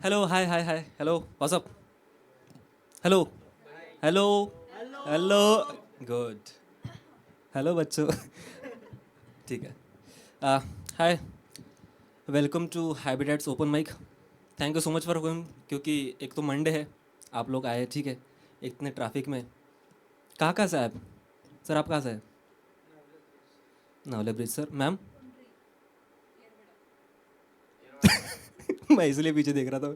Hello, hi hi hi, hello, what's up, hello, hello, hello, good, hello बच्चों। ठीक है। हाय, welcome to habitats open mic. Thank you so much for coming, क्योंकि एक तो Monday है, आप लोग आए, ठीक है, इतने ट्रैफिक में। कहाँ कहाँ से आए आप? सर आप कहाँ से आए? Navale bridge sir, ma'am. मैं इसलिए पीछे देख रहा था।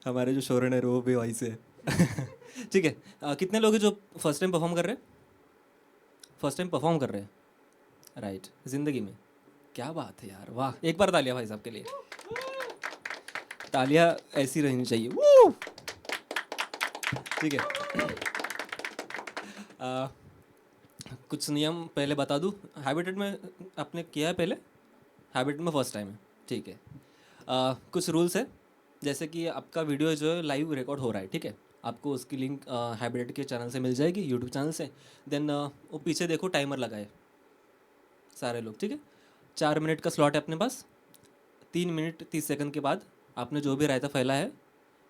हमारे जो शोरन है वो भी वहीं से है। ठीक है। कितने लोग हैं जो फर्स्ट टाइम परफॉर्म कर रहे हैं? फर्स्ट टाइम परफॉर्म कर रहे हैं, राइट, ज़िंदगी में। क्या बात है यार, वाह, एक बार तालियां भाई साहब के लिए। तालियां ऐसी रहनी चाहिए, वू! ठीक है। आ, कुछ नियम पहले बता दूं। हैबिटेट में आपने किया है पहले? हैबिट में फर्स्ट टाइम है, ठीक है। कुछ रूल्स है, जैसे कि आपका वीडियो जो है लाइव रिकॉर्ड हो रहा है, ठीक है। आपको उसकी लिंक हैबिटेट के चैनल से मिल जाएगी, यूट्यूब चैनल से। देन वो पीछे देखो टाइमर लगाए सारे लोग, ठीक है। 4 मिनट का स्लॉट है अपने पास। 3 मिनट 30 सेकंड के बाद आपने जो भी रायता फैला है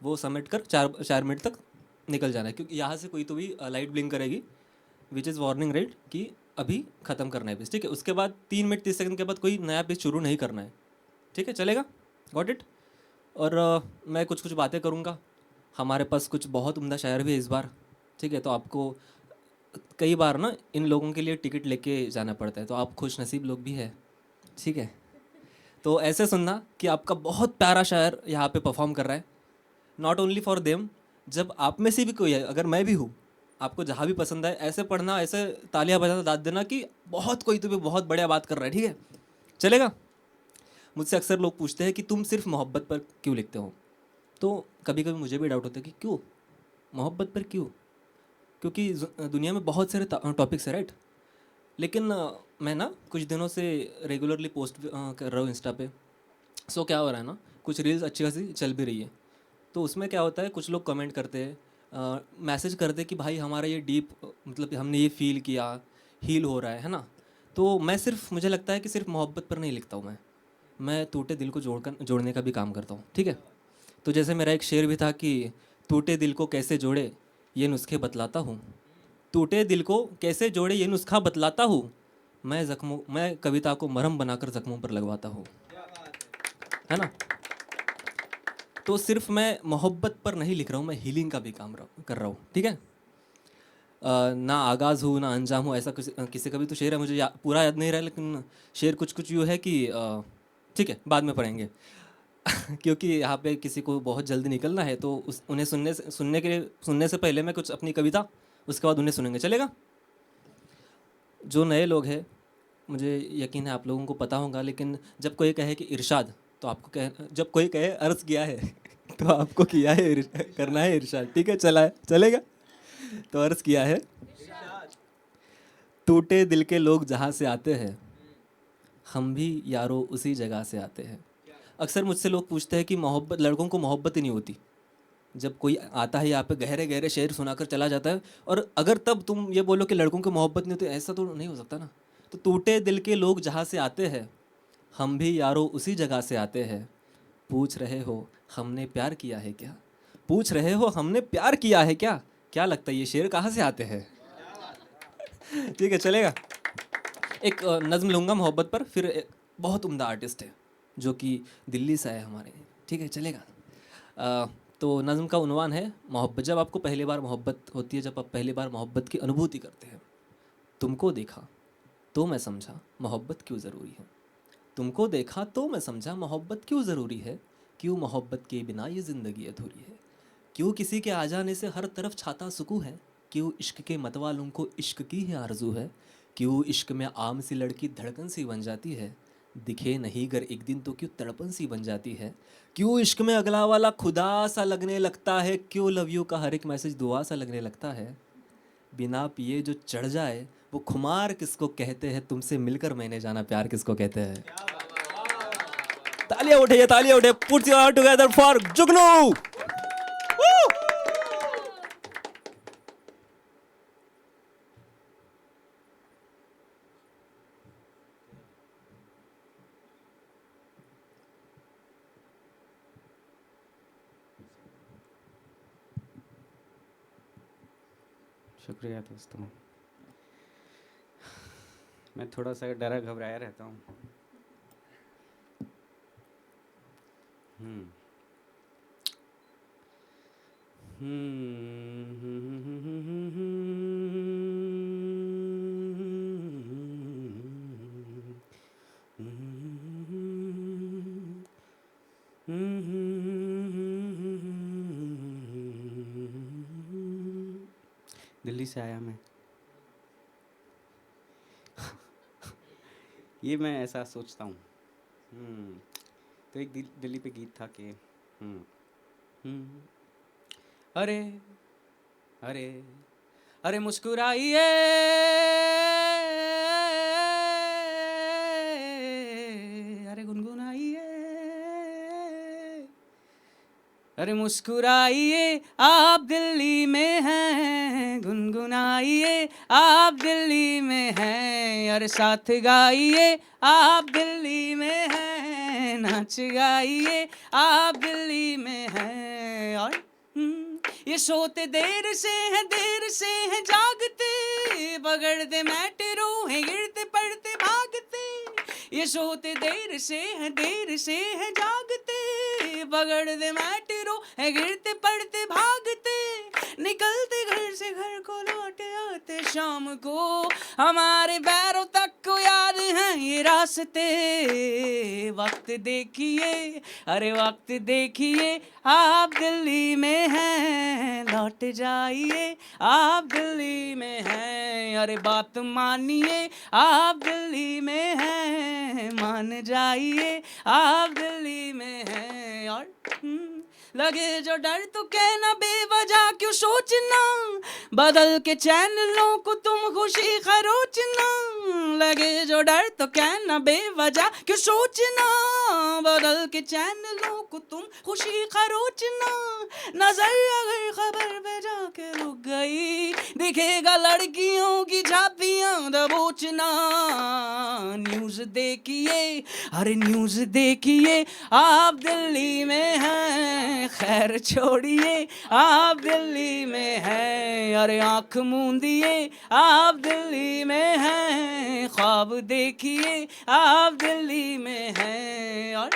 वो समेट कर 4 मिनट तक निकल जाना है, क्योंकि यहाँ से कोई तो भी लाइट ब्लिंक करेगी, विच इज़ वार्निंग, राइट, कि अभी ख़त्म करना है पीस, ठीक है। उसके बाद 3 मिनट 30 सेकंड के बाद कोई नया पीस शुरू नहीं करना है, ठीक है, चलेगा? Got it? और मैं कुछ कुछ बातें करूँगा। हमारे पास कुछ बहुत उम्दा शायर भी है इस बार, ठीक है। तो आपको कई बार ना इन लोगों के लिए टिकट लेके जाना पड़ता है, तो आप खुश नसीब लोग भी है, ठीक है। तो ऐसे सुनना कि आपका बहुत प्यारा शायर यहाँ पे परफॉर्म कर रहा है, नॉट ओनली फॉर देम। जब आप में से भी कोई है, अगर मैं भी हूँ, आपको जहाँ भी पसंद आए ऐसे पढ़ना, ऐसे तालियां बजाना, दाद देना कि बहुत कोई तो भी बहुत बढ़िया बात कर रहा है, ठीक है, चलेगा? मुझसे अक्सर लोग पूछते हैं कि तुम सिर्फ मोहब्बत पर क्यों लिखते हो। तो कभी कभी मुझे भी डाउट होता है कि क्यों मोहब्बत पर क्यों, क्योंकि दुनिया में बहुत सारे टॉपिक्स है, राइट। लेकिन मैं ना कुछ दिनों से रेगुलरली पोस्ट कर रहा हूँ इंस्टा पे। सो क्या हो रहा है ना, कुछ रील्स अच्छी खासी चल भी रही है। तो उसमें क्या होता है, कुछ लोग कमेंट करते हैं, मैसेज करते हैं कि भाई हमारा ये डीप, मतलब हमने ये फील किया, हील हो रहा है ना। तो मैं सिर्फ, मुझे लगता है कि सिर्फ मोहब्बत पर नहीं लिखता हूँ मैं टूटे दिल को जोड़ने का भी काम करता हूँ, ठीक है। तो जैसे मेरा एक शेर भी था कि टूटे दिल को कैसे जोड़े ये नुस्खे बतलाता हूँ। टूटे दिल को कैसे जोड़े ये नुस्खा बतलाता हूँ। मैं कविता को मरहम बनाकर जख्मों पर लगवाता हूँ, है ना। तो सिर्फ मैं मोहब्बत पर नहीं लिख रहा हूँ, मैं हीलिंग का भी काम कर रहा हूँ, ठीक है। ना आगाज़ हूँ ना अंजाम हूँ, ऐसा किसी का भी तो शेर है, मुझे पूरा याद नहीं रहा, लेकिन शेर कुछ कुछ यूँ है कि ठीक है, बाद में पढ़ेंगे। क्योंकि यहाँ पे किसी को बहुत जल्दी निकलना है, तो उन्हें सुनने से पहले मैं कुछ अपनी कविता, उसके बाद उन्हें सुनेंगे, चलेगा? जो नए लोग हैं, मुझे यकीन है आप लोगों को पता होगा, लेकिन जब कोई कहे कि इरशाद, तो आपको जब कोई कहे अर्ज़ किया है, तो आपको किया है करना है इरशाद, ठीक है, चला है, चलेगा? तो अर्ज़ किया है, टूटे दिल के लोग जहाँ से आते हैं, हम भी यारो उसी जगह से आते हैं। अक्सर मुझसे लोग पूछते हैं कि मोहब्बत, लड़कों को मोहब्बत ही नहीं होती। जब कोई आता है यहाँ पे गहरे गहरे शेर सुनाकर चला जाता है, और अगर तब तुम ये बोलो कि लड़कों को मोहब्बत नहीं होती, ऐसा तो नहीं हो सकता ना। तो टूटे दिल के लोग जहाँ से आते हैं, हम भी यारो उसी जगह से आते हैं। पूछ रहे हो हमने प्यार किया है क्या? पूछ रहे हो हमने प्यार किया है क्या? क्या लगता है ये शेर कहाँ से आते हैं? ठीक है, चलेगा। एक नज़्म लूँगा मोहब्बत पर, फिर एक बहुत उम्दा आर्टिस्ट है जो कि दिल्ली से है हमारे, ठीक है, चलेगा। अ, तो नज़्म का उन्वान है मोहब्बत। जब आपको पहली बार मोहब्बत होती है, जब आप पहली बार मोहब्बत की अनुभूति करते हैं, तुमको देखा तो मैं समझा मोहब्बत क्यों ज़रूरी है। तुमको देखा तो मैं समझा मोहब्बत क्यों ज़रूरी है। क्यों मोहब्बत के बिना ये ज़िंदगी अधूरी है। क्यों किसी के आ जाने से हर तरफ छाता सुकून है। क्यों इश्क के मतवालों को इश्क की है आरजू है। क्यों इश्क में आम सी लड़की धड़कन सी बन जाती है। दिखे नहीं गर एक दिन तो क्यों तड़पन सी बन जाती है। क्यों इश्क में अगला वाला खुदा सा लगने लगता है। क्यों लव यू का हर एक मैसेज दुआ सा लगने लगता है। बिना पिए जो चढ़ जाए वो खुमार किसको कहते हैं। तुमसे मिलकर मैंने जाना प्यार किसको कहते हैं। तालियां उठे, पुट योर टुगेदर फॉर जुगनू। शुक्रिया दोस्तों। मैं थोड़ा सा डरा घबराया रहता हूँ। दिल्ली से आया मैं। ये मैं ऐसा सोचता हूँ। तो एक दिल्ली पे गीत था कि अरे अरे अरे मुस्कुराइए, अरे गुनगुनाइए, अरे मुस्कुराइए आप दिल्ली में हैं, गुनगुनाइए आप दिल्ली में हैं, अरे साथ गाइए आप दिल्ली में हैं, नाच गाइए आप दिल्ली में हैं। और ये सोते देर से हैं जागते, पकड़ते मेट्रो हैं गिरते पड़ते भागते। ये सोते देर से हैं जागते, पकड़ते मेट्रो हैं गिरते पड़ते भागते। निकलते घर से घर को लौट आते शाम को, हमारे पैरों तक को याद हैं ये रास्ते। वक्त देखिए, अरे वक्त देखिए आप दिल्ली में हैं, लौट जाइए आप दिल्ली में हैं, अरे बात मानिए आप दिल्ली में हैं, मान जाइए आप दिल्ली में हैं। और लगे जो डर तो कहना बेवजह क्यों सोचना, बदल के चैनलों को तुम खुशी खरोचना। लगे जो डर तो कहना बेवजह क्यों सोचना, बदल के चैनलों को तुम खुशी खरोचना। नजर अगर खबर पे जाके रुक गई, दिखेगा लड़कियों की झांपियां दबोचना। न्यूज़ देखिए, अरे न्यूज़ देखिए आप दिल्ली में हैं, खैर छोड़िए आप दिल्ली में हैं, अरे आँख मूंदिए आप दिल्ली में हैं, ख्वाब देखिए आप दिल्ली में हैं। और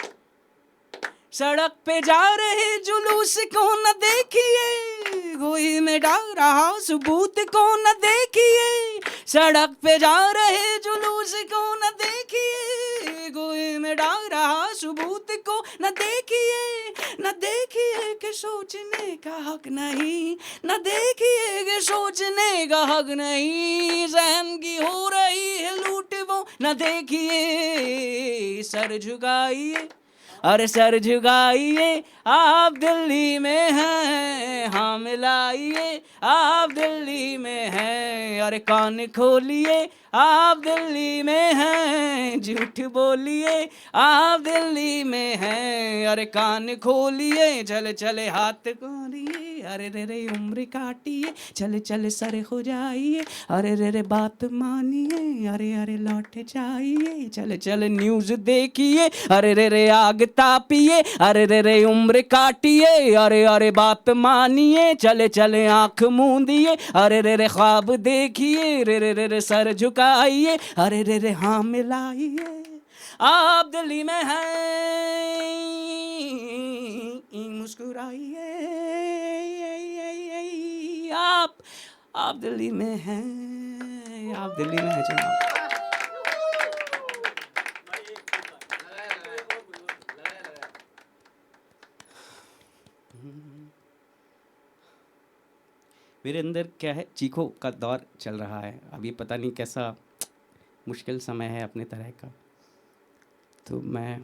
सड़क पे जा रहे जुलूस को न देखिए, गोई में डाल रहा सबूत को न देखिए। सड़क पे जा रहे जुलूस को न देखिए, गोई में डाल रहा सबूत को न देखिए। न देखिए कि सोचने का हक नहीं, न देखिए कि सोचने का हक नहीं। जहन की हो रही है लूट वो न देखिए, सर झुकाइए, अरे सर झुकाइए आप दिल्ली में हैं, हाँ मिलाइए आप दिल्ली में हैं, अरे कान खोलिए आप दिल्ली में हैं, झूठ बोलिए आप दिल्ली में हैं, अरे कान खोलिए चले चले हाथ खोलिए, अरे रे रे उम्र काटिए चले चले सर हो जाइए, अरे रे रे बात मानिए, अरे अरे लौट जाइए, चले चले न्यूज़ देखिए, अरे रे रे आग तापिए, अरे रे रे उम्र काटिए, अरे अरे बात मानिए, चले चले आँख मूंदिए, अरे रे रे ख्वाब देखिए, रे रे रे रे सर झुकाइए, अरे रे रे हाँ मिलाइए आप दिल्ली में हैं, मुस्कुराइए आप दिल्ली में हैं, आप दिल्ली में हैं जनाब। मेरे अंदर क्या है, चीखों का दौर चल रहा है अभी, पता नहीं कैसा मुश्किल समय है अपने तरह का। तो मैं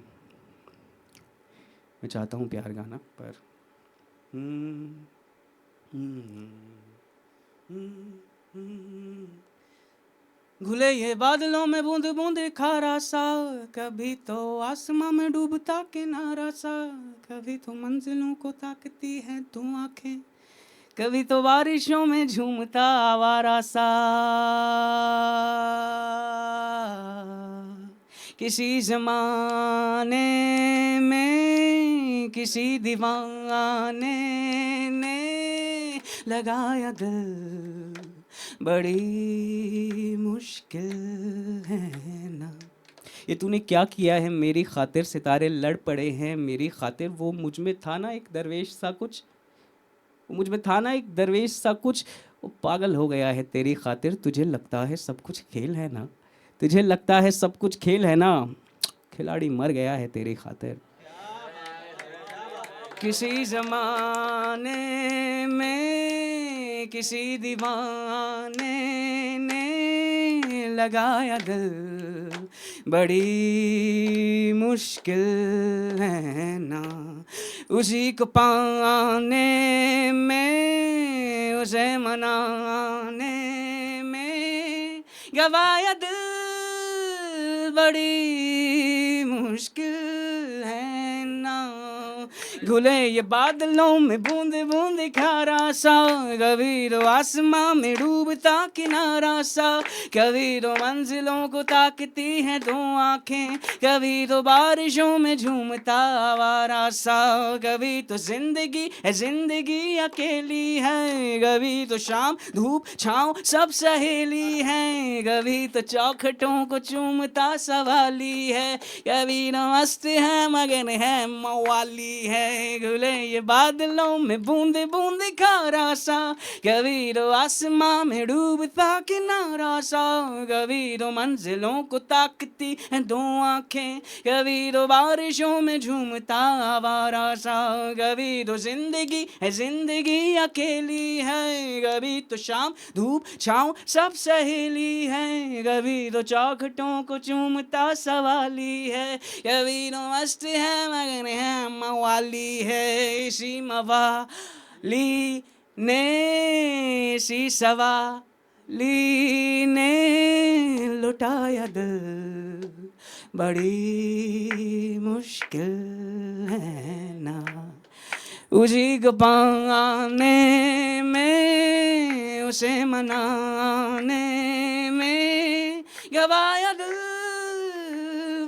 चाहता हूँ प्यार गाना, पर घुले ये बादलों में बूंद बूंद खारा सा, कभी तो आसमां में डूबता किनारा सा, कभी तो मंजिलों को ताकती है तू आंखें, कभी तो बारिशों में झूमता आवारा सा। किसी ज़माने में किसी दीवाने ने लगाया दिल, बड़ी मुश्किल है ना। ये तूने क्या किया है मेरी खातिर, सितारे लड़ पड़े हैं मेरी खातिर। वो मुझ में था ना एक दरवेश सा कुछ, वो मुझ में था ना एक दरवेश सा कुछ, वो पागल हो गया है तेरी खातिर। तुझे लगता है सब कुछ खेल है ना, तुझे लगता है सब कुछ खेल है ना, खिलाड़ी मर गया है तेरी खातिर। किसी जमाने में किसी दीवाने ने लगाया दिल, बड़ी मुश्किल है ना उसी को पाने में, उसे मनाने में गवाया दिल, बड़ी मुश्किल है ना। घुले ये बादलों में बूंद बूंद खारा सा, कभी तो आसमां में डूबता किनारा सा, कभी तो मंजिलों को ताकती हैं दो आंखें, कभी तो बारिशों में झूमता आवारा सा, कभी तो जिंदगी है जिंदगी अकेली है, कभी तो शाम धूप छाँव सब सहेली है, कभी तो चौखटों को चूमता सवाली है, कभी तो मस्त है मगन है मवाली है। घुले ये बादलों में बूंदे बूंदे खारा सा, कभी तो आसमां में डूबता किनारा सा, कभी तो मंजिलों को ताकती हैं दो आंखें, कभी तो बारिशों में झूमता आवारा सा, कभी तो जिंदगी है जिंदगी अकेली है, कभी तो शाम धूप छाँव सब सहेली है, कभी तो चौखटों को चूमता सवाली है, कभी तो मस्त है मगन है मवाली है। इसी मवाली ने, इसी सवाली ने लुटाया दिल, बड़ी मुश्किल है ना उसी को पाने में, उसे मनाने में गवाया दिल,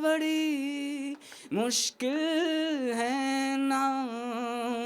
बड़ी मुश्किल है ना।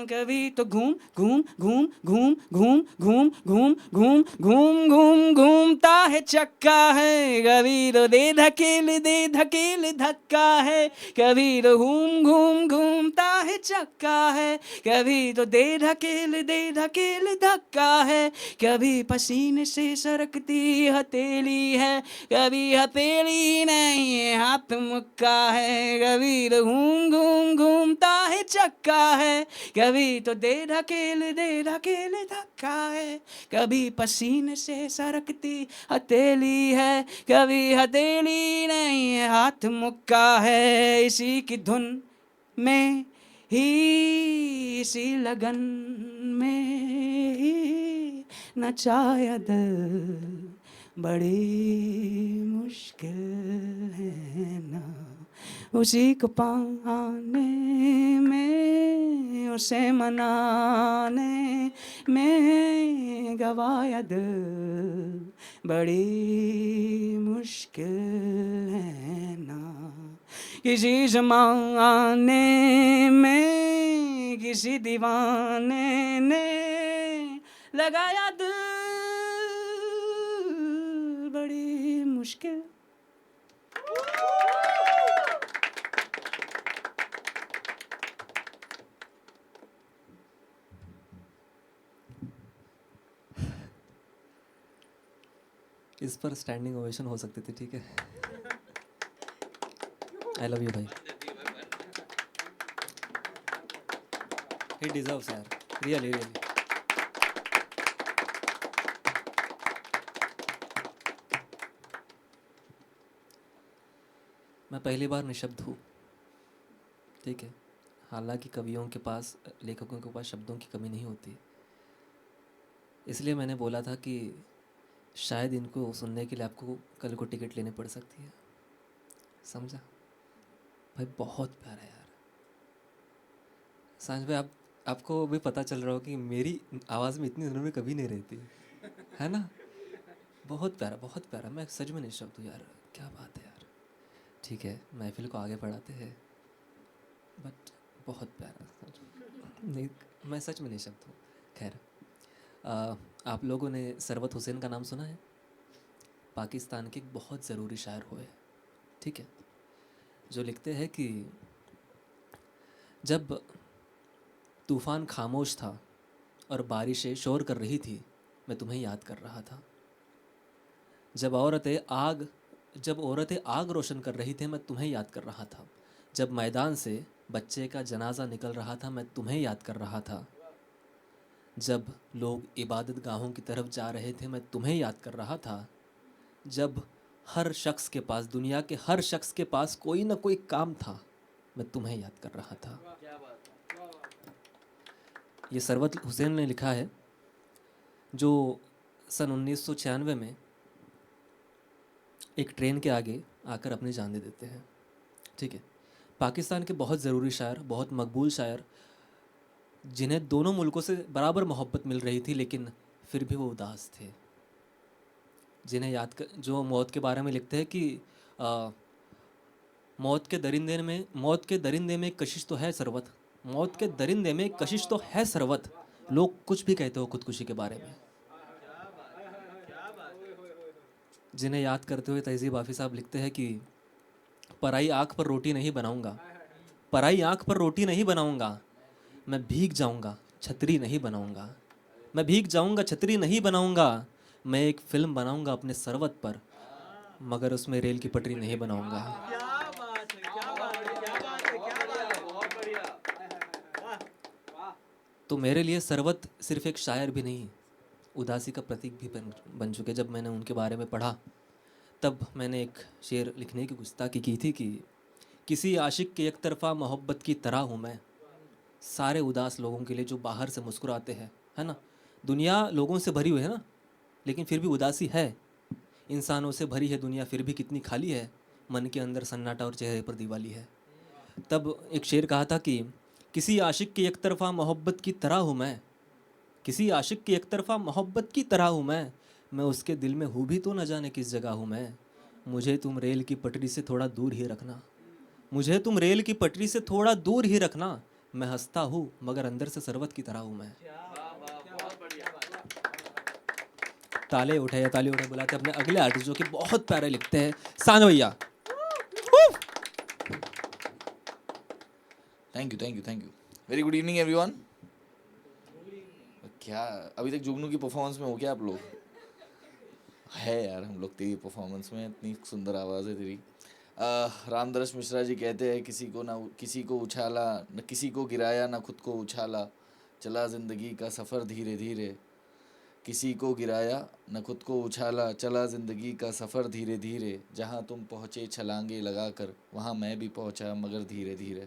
कभी तो घूम घूम घूम घूम घूम घूम घूम घूम घूम घूम घूमता है चक्का है, कभी तो दे धकेल धक्का है, कभी तो घूम घूम घूमता है चक्का है, कभी तो दे धकेल धक्का है, कभी पसीने से सरकती हथेली है, कभी हथेली नहीं हाथ मुक्का है, कभी तो घूम घूम घूमता है चक्का है, कभी तो दे धकेल धक्का है, कभी पसीने से सरकती हथेली है, कभी हथेली नहीं हाथ मुक्का है। इसी की धुन में ही, इसी लगन में ही नचाया दिल, बड़ी मुश्किल है ना उसी को पाने में, उसे मनाने में गवाया दिल, बड़ी मुश्किल है ना किसी ज़माने में किसी दीवाने ने लगाया दिल, बड़ी मुश्किल। इस पर स्टैंडिंग ओवेशन हो सकती थी, ठीक है। आई लव यू भाई, ही डिजर्व्स यार, रियली रियली। मैं पहली बार निशब्द हूँ, ठीक है। हालांकि कवियों के पास, लेखकों के पास शब्दों की कमी नहीं होती, इसलिए मैंने बोला था कि शायद इनको सुनने के लिए आपको कल को टिकट लेने पड़ सकती है, समझा भाई। बहुत प्यारा है यार सांझ भाई। आपको भी पता चल रहा हो कि मेरी आवाज़ में इतनी नरमी कभी नहीं रहती है ना। बहुत प्यारा, बहुत प्यारा। मैं सच में निशब्द हूँ यार, क्या बात है यार। ठीक है, महफिल को आगे बढ़ाते हैं, बट बहुत प्यारा। नहीं, मैं सच में निशब्द हूँ। खैर, आप लोगों ने सरवत हुसैन का नाम सुना है? पाकिस्तान के एक बहुत ज़रूरी शायर हुए, ठीक है, जो लिखते हैं कि जब तूफ़ान खामोश था और बारिशें शोर कर रही थी, मैं तुम्हें याद कर रहा था। जब औरतें आग रोशन कर रही थी, मैं तुम्हें याद कर रहा था। जब मैदान से बच्चे का जनाजा निकल रहा था, मैं तुम्हें याद कर रहा था। जब लोग इबादत गाहों की तरफ जा रहे थे, मैं तुम्हें याद कर रहा था। जब हर शख्स के पास, दुनिया के हर शख्स के पास कोई ना कोई काम था, मैं तुम्हें याद कर रहा था। ये सरवत हुसैन ने लिखा है, जो सन 1996 में एक ट्रेन के आगे आकर अपनी जान दे देते हैं, ठीक है। पाकिस्तान के बहुत ज़रूरी शायर, बहुत मकबूल शायर, जिन्हें दोनों मुल्कों से बराबर मोहब्बत मिल रही थी, लेकिन फिर भी वो उदास थे। जिन्हें जो मौत के बारे में लिखते हैं कि मौत के दरिंदे में एक कशिश तो है सरवत, मौत के दरिंदे में एक कशिश तो है सरवत, लोग कुछ भी कहते हो खुदकुशी के बारे में। जिन्हें याद करते हुए तहज़ीब आफ़ी साहब लिखते हैं कि पराई आँख पर रोटी नहीं बनाऊंगा, पराई आँख पर रोटी नहीं बनाऊंगा, मैं भीग जाऊंगा छतरी नहीं बनाऊंगा, मैं भीग जाऊंगा छतरी नहीं बनाऊंगा, मैं एक फ़िल्म बनाऊंगा अपने सरवत पर, मगर उसमें रेल की पटरी नहीं बनाऊंगा। तो मेरे लिए सरवत सिर्फ एक शायर भी नहीं, उदासी का प्रतीक भी बन चुके। जब मैंने उनके बारे में पढ़ा, तब मैंने एक शेर लिखने की गुस्ताखी की थी कि किसी आशिक के एक तरफ़ा मोहब्बत की तरह हूँ मैं, सारे उदास लोगों के लिए जो बाहर से मुस्कुराते हैं, है ना। दुनिया लोगों से भरी हुई है ना, लेकिन फिर भी उदासी है। इंसानों से भरी है दुनिया, फिर भी कितनी खाली है, मन के अंदर सन्नाटा और चेहरे पर दिवाली है। तब एक शेर कहा था कि किसी आशिक की एक तरफ़ा मोहब्बत की तरह हूँ मैं, किसी आशिक की एक तरफ़ा मोहब्बत की तरह हूँ मैं उसके दिल में हूँ भी तो न जाने किस जगह हूँ मैं, मुझे तुम रेल की पटरी से थोड़ा दूर ही रखना, मुझे तुम रेल की पटरी से थोड़ा दूर ही रखना, मैं हंसता हूँ मगर अंदर से सरवत की तरह हूँ मैं। ताले उठाए बुलाते अपने अगले आर्टिस्ट जो कि बहुत प्यारे लिखते हैं, सान भैया। Thank you very good evening everyone. क्या अभी तक जुगनू की परफॉर्मेंस में हो क्या आप लोग? है यार, हम लोग तेरी परफॉर्मेंस में, इतनी सुंदर आवाज़ है तेरी। रामदरस मिश्रा जी कहते हैं किसी को उछाला न किसी को गिराया न खुद को उछाला, चला ज़िंदगी का सफ़र धीरे धीरे, किसी को गिराया न खुद को उछाला, चला ज़िंदगी का सफ़र धीरे धीरे, जहाँ तुम पहुँचे छलांगे लगा कर वहाँ मैं भी पहुँचा मगर धीरे धीरे।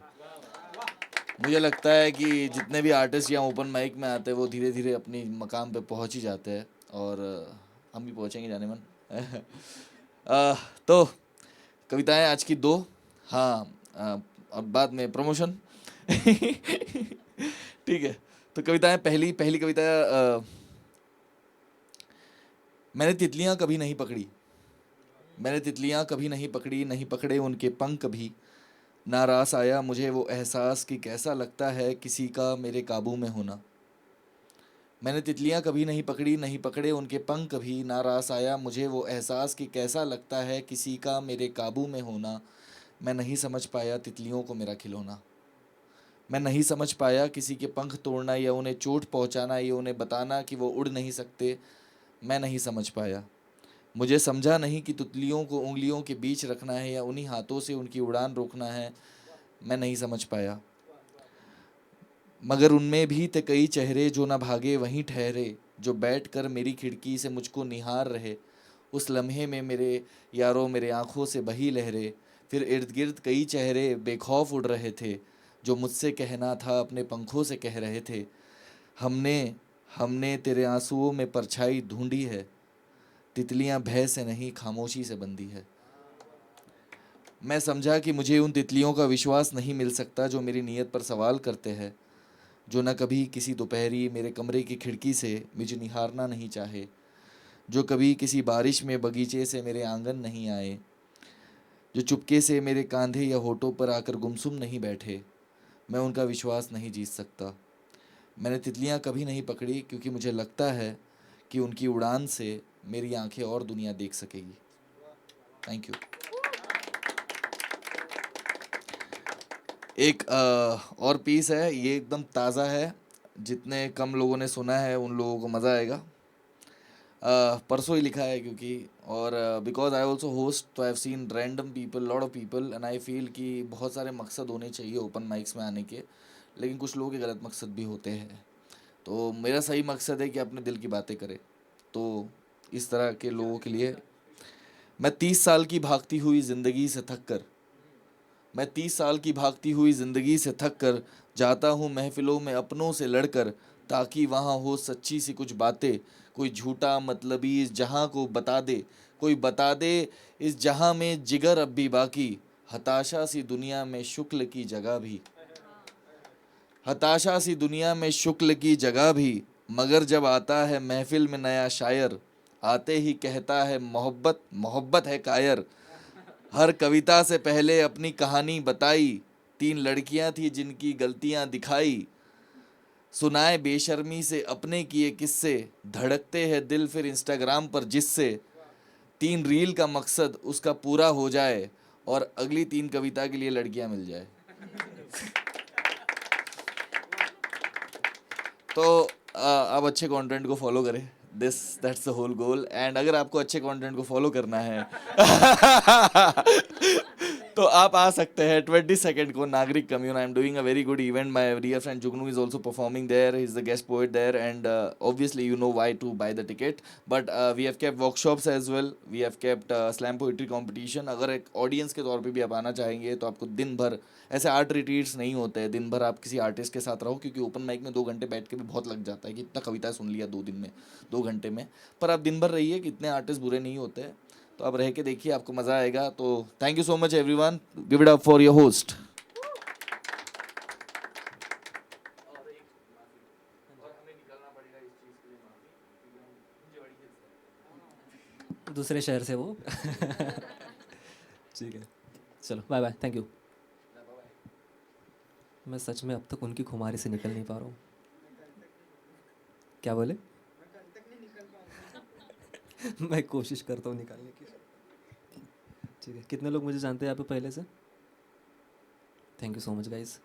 मुझे लगता है कि जितने भी आर्टिस्ट यहाँ ओपन माइक में आते हैं वो धीरे धीरे अपनी मकाम पे पहुँच ही जाते हैं, और हम भी पहुँचेंगे जाने मन। तो कविताएं आज की 2, हाँ, और बाद में प्रमोशन। ठीक है, तो कविताएं, पहली कविता, मैंने तितलियां कभी नहीं पकड़ी, मैंने तितलियां कभी नहीं पकड़ी, नहीं पकड़े उनके पंख भी, नारास आया मुझे वो एहसास कि कैसा लगता है किसी का मेरे काबू में होना। मैंने तितलियां कभी नहीं पकड़ी, नहीं पकड़े उनके पंख कभी, नारास आया मुझे वो एहसास कि कैसा लगता है किसी का मेरे काबू में होना। मैं नहीं समझ पाया तितलियों को मेरा खिलौना, मैं नहीं समझ पाया किसी के पंख तोड़ना या उन्हें चोट पहुंचाना या उन्हें बताना कि वो उड़ नहीं सकते, मैं नहीं समझ पाया। मुझे समझा नहीं कि तितलियों को उंगलियों के बीच रखना है या उन्हीं हाथों से उनकी उड़ान रोकना है, मैं नहीं समझ पाया। मगर उनमें भी थे कई चेहरे जो न भागे वहीं ठहरे, जो बैठ कर मेरी खिड़की से मुझको निहार रहे। उस लम्हे में मेरे यारों मेरे आँखों से बही लहरे, फिर इर्द गिर्द कई चेहरे बेखौफ उड़ रहे थे, जो मुझसे कहना था अपने पंखों से कह रहे थे। हमने हमने तेरे आंसुओं में परछाई ढूंढी है, तितलियां भय से नहीं खामोशी से बंधी है। मैं समझा कि मुझे उन तितलियों का विश्वास नहीं मिल सकता जो मेरी नीयत पर सवाल करते हैं, जो न कभी किसी दोपहरी मेरे कमरे की खिड़की से मुझे निहारना नहीं चाहे, जो कभी किसी बारिश में बगीचे से मेरे आंगन नहीं आए, जो चुपके से मेरे कंधे या होठों पर आकर गुमसुम नहीं बैठे। मैं उनका विश्वास नहीं जीत सकता। मैंने तितलियां कभी नहीं पकड़ी क्योंकि मुझे लगता है कि उनकी उड़ान से मेरी आंखें और दुनिया देख सकेगी। Thank you. एक और पीस है, ये एकदम ताज़ा है, जितने कम लोगों ने सुना है उन लोगों को मज़ा आएगा। परसों ही लिखा है क्योंकि, और बिकॉज आई ऑल्सो होस्ट, तो I have seen random people, lot of people, and I feel कि बहुत सारे मकसद होने चाहिए ओपन माइक्स में आने के, लेकिन कुछ लोगों के गलत मकसद भी होते हैं। तो मेरा सही मकसद है कि अपने दिल की बातें करें। तो इस तरह के लोगों के लिए मैं 30 साल की भागती हुई ज़िंदगी से थक कर, मैं 30 साल की भागती हुई ज़िंदगी से थक कर जाता हूँ महफिलों में अपनों से लड़कर, ताकि वहाँ हो सच्ची सी कुछ बातें, कोई झूठा मतलबी इस जहाँ को बता दे, कोई बता दे इस जहाँ में जिगर अब भी बाकी, हताशा सी दुनिया में शुक्ल की जगह भी, हताशा सी दुनिया में शुक्ल की जगह भी, मगर जब आता है महफिल में नया शायर, आते ही कहता है मोहब्बत मोहब्बत है कायर। हर कविता से पहले अपनी कहानी बताई, 3 लड़कियां थी जिनकी गलतियां दिखाई, सुनाए बेशर्मी से अपने किए किस्से, धड़कते हैं दिल फिर इंस्टाग्राम पर जिससे, 3 रील का मकसद उसका पूरा हो जाए और अगली 3 कविता के लिए लड़कियां मिल जाए। तो आप अच्छे कंटेंट को फॉलो करें, that's the whole goal. And अगर आपको अच्छे कंटेंट को फॉलो करना है तो आप आ सकते हैं 22 को Nagrik commune. I am doing a very good event, my dear friend Jugnu is also performing there, he is the guest poet there, and obviously you know why to buy the ticket, but we have kept workshops as well, we have kept slam poetry competition। अगर एक audience के तौर पे भी आप आना चाहेंगे तो आपको दिन भर, ऐसे आर्ट रिट्रीट्स नहीं होते हैं दिन भर आप किसी आर्टिस्ट के साथ रहो, क्योंकि ओपन माइक में 2 घंटे बैठ के भी बहुत लग जाता है कि इतना कविता सुन लिया 2 दिन में, 2 घंटे में। पर आप दिन भर रहिए, कि इतने आर्टिस्ट बुरे नहीं होते हैं, तो आप रह के देखिए, आपको मज़ा आएगा। तो thank you so much everyone, give it up for your host. दूसरे शहर से वो ठीक है, चलो बाय बाय, थैंक यू। मैं सच में अब तक उनकी खुमारी से निकल नहीं पा रहा हूँ। क्या बोले? मैं कोशिश करता हूँ निकालने की। ठीक है, कितने लोग मुझे जानते हैं यहाँ पे पहले से? Thank you so much guys.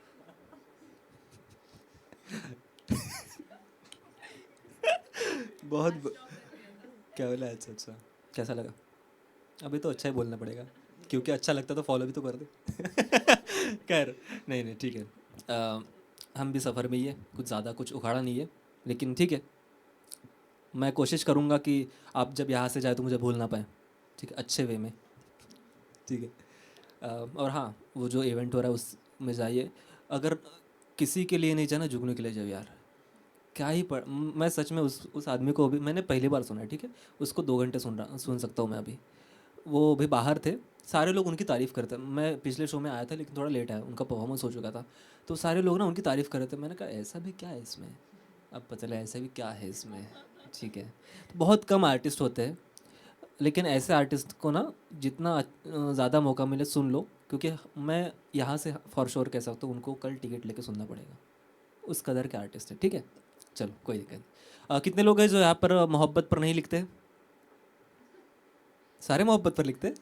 क्या बोला? अच्छा अच्छा, कैसा लगा? अभी तो अच्छा ही बोलना पड़ेगा, क्योंकि अच्छा लगता तो फॉलो भी तो कर दे। खैर, नहीं ठीक है। हम भी सफ़र में ही है, कुछ ज़्यादा कुछ उखाड़ा नहीं है, लेकिन ठीक है, मैं कोशिश करूँगा कि आप जब यहाँ से जाए तो मुझे भूल ना पाए, ठीक है, अच्छे वे में, ठीक है। और हाँ, वो जो इवेंट हो रहा है उसमें जाइए, अगर किसी के लिए नहीं जाना, जुगनू के लिए जाओ यार। क्या ही मैं सच में उस आदमी को अभी मैंने पहली बार सुना है, ठीक है, उसको 2 घंटे सुन सकता हूँ मैं अभी। वो भी बाहर थे, सारे लोग उनकी तारीफ़ करते हैं। मैं पिछले शो में आया था लेकिन थोड़ा लेट आया, उनका परफॉर्मेंस हो चुका था, तो सारे लोग ना उनकी तारीफ़ कर रहे थे। मैंने कहा ऐसा भी क्या है इसमें, अब पता चला ऐसा भी क्या है इसमें, ठीक है। तो बहुत कम आर्टिस्ट होते हैं, लेकिन ऐसे आर्टिस्ट को ना जितना ज़्यादा मौका मिले सुन लो, क्योंकि मैं यहाँ से फॉर श्योर कह सकता हूँ उनको कल टिकट लेके सुनना पड़ेगा, उस कदर के आर्टिस्ट है, ठीक है। चलो कोई दिक्कत नहीं। कितने लोग हैं जो यहाँ पर मोहब्बत पर नहीं लिखते? सारे मोहब्बत पर लिखते हैं?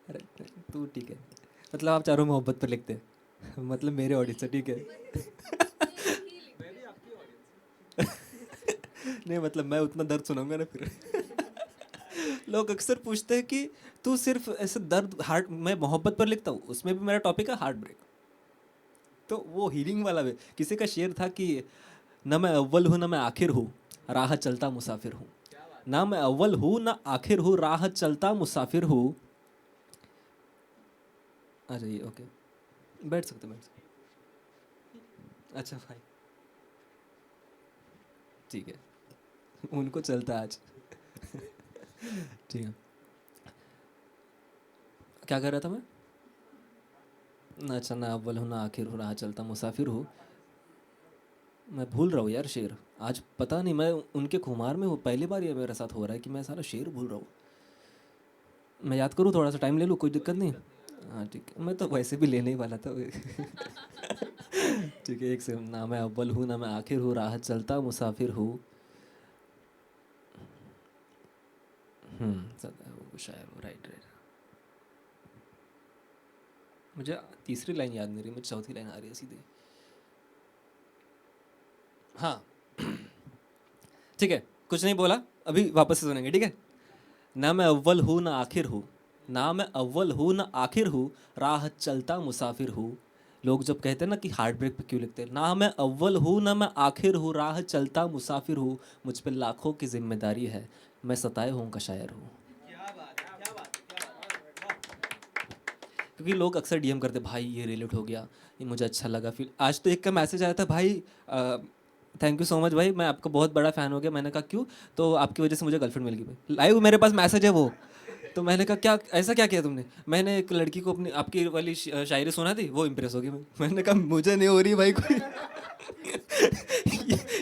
अरे तू ठीक है, मतलब आप चारों मोहब्बत पर लिखते हैं। मतलब मेरे ऑडियंस है, ठीक है। नहीं मतलब मैं उतना दर्द सुनाऊंगा ना फिर। लोग अक्सर पूछते हैं कि तू सिर्फ ऐसे दर्द हार्ट, मैं मोहब्बत पर लिखता हूँ, उसमें भी मेरा टॉपिक है हार्ट ब्रेक, तो वो हीलिंग वाला भी। किसी का शेर था कि न मैं अव्वल हूँ न मैं आखिर हूँ, राह चलता मुसाफिर हूँ। ना मैं अव्वल हूँ ना आखिर हूँ, राह चलता मुसाफिर हूँ। आ जाइए, ओके, बैठ सकते। अच्छा भाई, ठीक है, उनको चलता आज। ठीक है, क्या कर रहा था मैं? अच्छा, ना अव्वल हूँ ना आखिर हूँ, राह चलता मुसाफिर हूँ। मैं भूल रहा हूँ यार शेर, आज पता नहीं, मैं उनके खुमार में हूँ, पहली बार ये मेरे साथ हो रहा है कि मैं सारा शेर भूल रहा हूँ। मैं याद करूँ, थोड़ा सा टाइम ले लूँ, कोई दिक्कत नहीं? हाँ ठीक है, मैं तो वैसे भी लेने ही वाला था। ठीक है, एक से, ना मैं अव्वल हूँ ना मैं आखिर हूँ, राह चलता मुसाफिर हूँ। सदा हो शायर हो, राइट राइट। मुझे तीसरी लाइन याद नहीं रही, मुझे चौथी लाइन आ रही है सीधे। हाँ ठीक है, कुछ नहीं बोला, अभी वापस से सुनेंगे, ठीक है। ना मैं अव्वल हूँ ना आखिर हूँ, ना मैं अव्वल हूँ ना आखिर हूँ, राह चलता मुसाफिर हूँ। लोग जब कहते हैं ना कि हार्ट ब्रेक पे क्यों लिखते हैं, ना मैं अव्वल हूँ ना मैं आखिर हूँ, राह चलता मुसाफिर हूँ, मुझ पे लाखों की जिम्मेदारी है, मैं सताए हूँ का शायर हूँ। क्योंकि लोग अक्सर डीएम करते, भाई ये रिलेट हो गया, ये मुझे अच्छा लगा। फिर आज तो एक का मैसेज आया था, भाई थैंक यू सो मच भाई, मैं आपका बहुत बड़ा फ़ैन हो गया। मैंने कहा क्यों? तो आपकी वजह से मुझे गर्लफ्रेंड मिल गई भाई, लाइव मेरे पास मैसेज है वो। तो मैंने कहा क्या ऐसा क्या किया तुमने? मैंने एक लड़की को अपनी आपकी वाली शायरी सुना थी, वो इम्प्रेस हो गई। मैंने कहा मुझे नहीं हो रही भाई कोई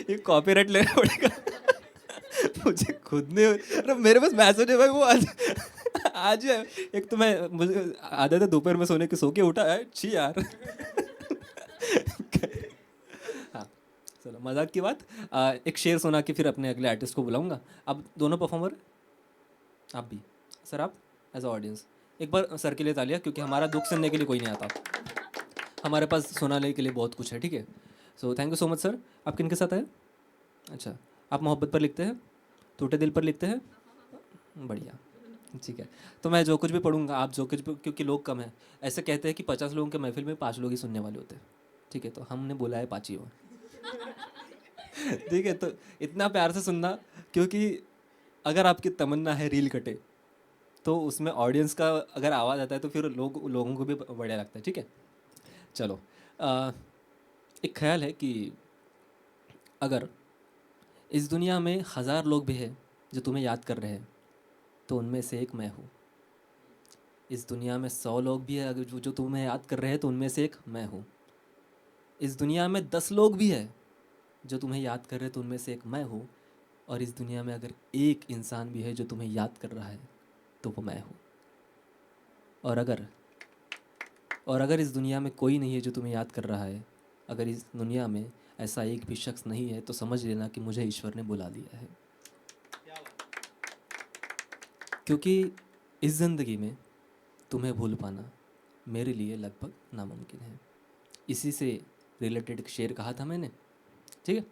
ये कॉपीराइट लेना पड़ेगा मुझे खुद नहीं हो। अरे मेरे पास मैसेज है भाई, वो आज आज है। एक तो मैं, मुझे आदत है दोपहर में सोने की, सो के उठा है, छी यार हाँ चलो मजाक की बात। एक शेर सुना के फिर अपने अगले आर्टिस्ट को बुलाऊंगा। अब दोनों परफॉर्मर, आप भी सर, आप एज अ ऑडियंस एक बार सर के लिए तालियां, क्योंकि हमारा दुख सुनने के लिए कोई नहीं आता, हमारे पास सुनाने के लिए बहुत कुछ है, ठीक है। सो thank you so much sir. आप किन के साथ आए? अच्छा, आप मोहब्बत पर लिखते हैं, टूटे दिल पर लिखते हैं, बढ़िया, ठीक है। तो मैं जो कुछ भी पढ़ूंगा, आप जो कुछ भी, क्योंकि लोग कम हैं, ऐसे कहते हैं कि 50 लोगों के महफिल में 5 लोग ही सुनने वाले होते हैं, ठीक है। तो हमने बोला है 5 ही हो ठीक है। तो इतना प्यार से सुनना, क्योंकि अगर आपकी तमन्ना है रील कटे, तो उसमें ऑडियंस का अगर आवाज़ आता है तो फिर लोगों को भी बढ़िया लगता है, ठीक है। चलो एक ख्याल है कि अगर इस दुनिया में 1000 लोग भी हैं जो तुम्हें याद कर रहे हैं, तो उनमें से एक मैं हूँ। इस दुनिया में 100 लोग भी हैं अगर जो तुम्हें याद कर रहे हैं, तो उनमें से एक मैं हूँ। इस दुनिया में 10 लोग भी हैं जो तुम्हें याद कर रहे हैं, तो उनमें से एक मैं हूँ। और इस दुनिया में अगर एक इंसान भी है जो तुम्हें याद कर रहा है, तो वो मैं हूँ। और अगर इस दुनिया में कोई नहीं है जो तुम्हें याद कर रहा है, अगर इस दुनिया में ऐसा एक भी शख्स नहीं है, तो समझ लेना कि मुझे ईश्वर ने बुला लिया है। क्योंकि इस ज़िंदगी में तुम्हें भूल पाना मेरे लिए लगभग नामुमकिन है। इसी से रिलेटेड एक शेर कहा था मैंने, ठीक है।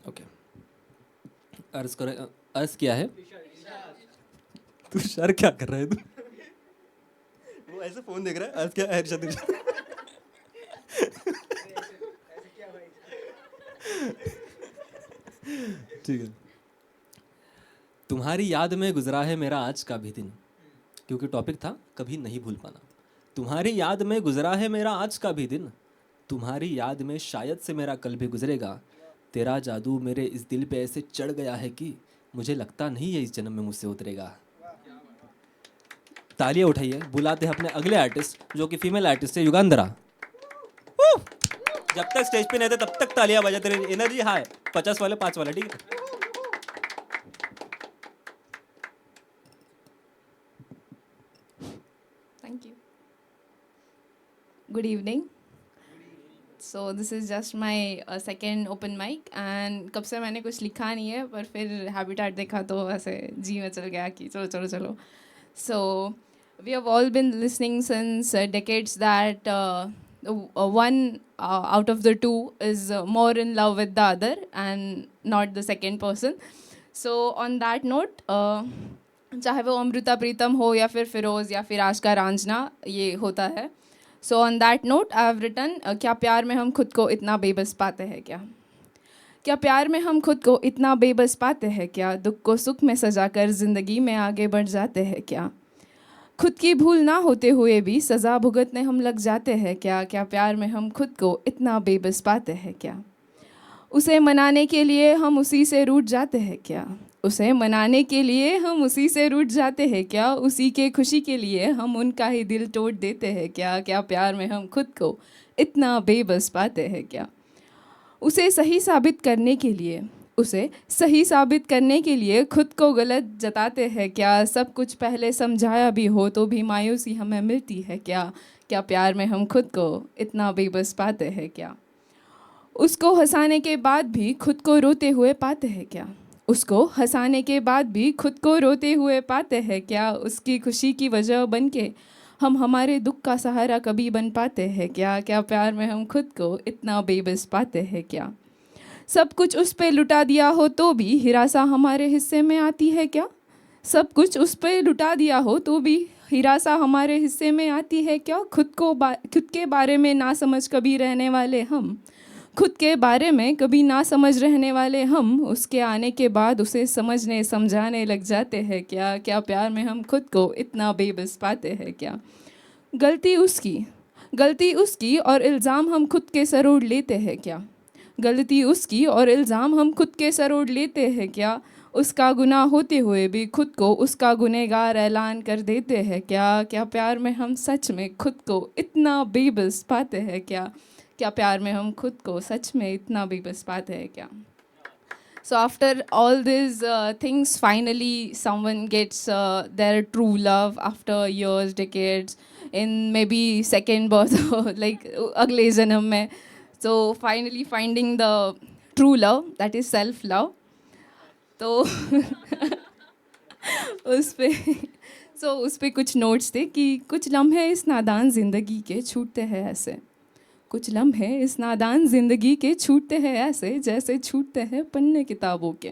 ओके, अर्ज करो, अर्ज किया है। तू शर क्या कर रहा है तू? वो ऐसे फोन देख रहा है, अर्ज क्या है इरशाद? ठीक है। तुम्हारी याद में गुजरा है मेरा आज का भी दिन, क्योंकि टॉपिक था कभी नहीं भूल पाना। तुम्हारी याद में गुजरा है मेरा आज का भी दिन, तुम्हारी याद में शायद से मेरा कल भी गुजरेगा। तेरा जादू मेरे इस दिल पे ऐसे चढ़ गया है कि मुझे लगता नहीं है इस जन्म में मुझसे उतरेगा। तालियां उठाइए, बुलाते हैं अपने अगले आर्टिस्ट, जो कि फीमेल आर्टिस्ट है, युगांधरा। जब तक स्टेज पे नहीं थे तब तक तालियां बजाते रहे, एनर्जी हाई, 50 वाले 5 वाले, ठीक है। Thank you. Good evening. So this is just my second open mic and कब से मैंने कुछ लिखा नहीं है, पर फिर हैबिटेट देखा तो ऐसे जी में चल गया कि चलो चलो चलो. So we have all been listening since decades that one out of the two is more in love with the other and not the second person. So on that note, चाहे वो अमृता प्रीतम हो या फिर फिरोज़ या फिर आशका रांझना, ये होता है. So on that note I have written, क्या प्यार में हम खुद को इतना बेबस पाते हैं क्या? क्या प्यार में हम खुद को इतना बेबस पाते हैं क्या? दुख को सुख में सजाकर ज़िंदगी में आगे बढ़ जाते हैं क्या? खुद की भूल ना होते हुए भी सज़ा भुगतने हम लग जाते हैं क्या? क्या प्यार में हम खुद को इतना बेबस पाते हैं क्या? उसे मनाने के लिए हम उसी से रूठ जाते हैं क्या? उसे मनाने के लिए हम उसी से रूठ जाते हैं क्या? उसी के खुशी के लिए हम उनका ही दिल तोड़ देते हैं क्या? क्या प्यार में हम खुद को इतना बेबस पाते हैं क्या? उसे सही साबित करने के लिए खुद को गलत जताते हैं क्या? सब कुछ पहले समझाया भी हो तो भी मायूसी हमें मिलती है क्या? क्या प्यार में हम खुद को इतना बेबस पाते हैं क्या? उसको हंसाने के बाद भी खुद को रोते हुए पाते हैं क्या? उसको हंसाने के बाद भी खुद को रोते हुए पाते हैं क्या? उसकी खुशी की वजह बन के हम हमारे दुख का सहारा कभी बन पाते हैं क्या? क्या प्यार में हम खुद को इतना बेबस पाते हैं क्या? सब कुछ उस पे लुटा दिया हो तो भी हिरासा हमारे हिस्से में आती है क्या? सब कुछ उस पे लुटा दिया हो तो भी हिरासा हमारे हिस्से में आती है क्या? खुद के बारे में ना समझ कभी रहने वाले हम, खुद के बारे में कभी ना समझ रहने वाले हम, उसके आने के बाद उसे समझने समझाने लग जाते हैं क्या? क्या प्यार में हम खुद को इतना बेबस पाते हैं क्या? गलती उसकी और इल्ज़ाम हम खुद के सर ओढ़ लेते हैं क्या? गलती उसकी और इल्ज़ाम हम खुद के सर ओढ़ लेते हैं क्या? उसका गुनाह होते हुए भी खुद को उसका गुनहगार ऐलान कर देते हैं क्या? क्या प्यार में हम सच में खुद को इतना बेबस पाते हैं क्या? क्या प्यार में हम खुद को सच में इतना बेबस पाते हैं क्या? So after all these things, finally someone gets their true love after years, decades, in maybe second birth or like अगले जन्म में. So finally finding the true love, that is self love. तो उस पे कुछ नोट्स थे कि कुछ लम्हे इस नादान ज़िंदगी के छूटते हैं ऐसे, कुछ लम्हे इस नादान ज़िंदगी के छूटते हैं ऐसे जैसे छूटते हैं पन्ने किताबों के।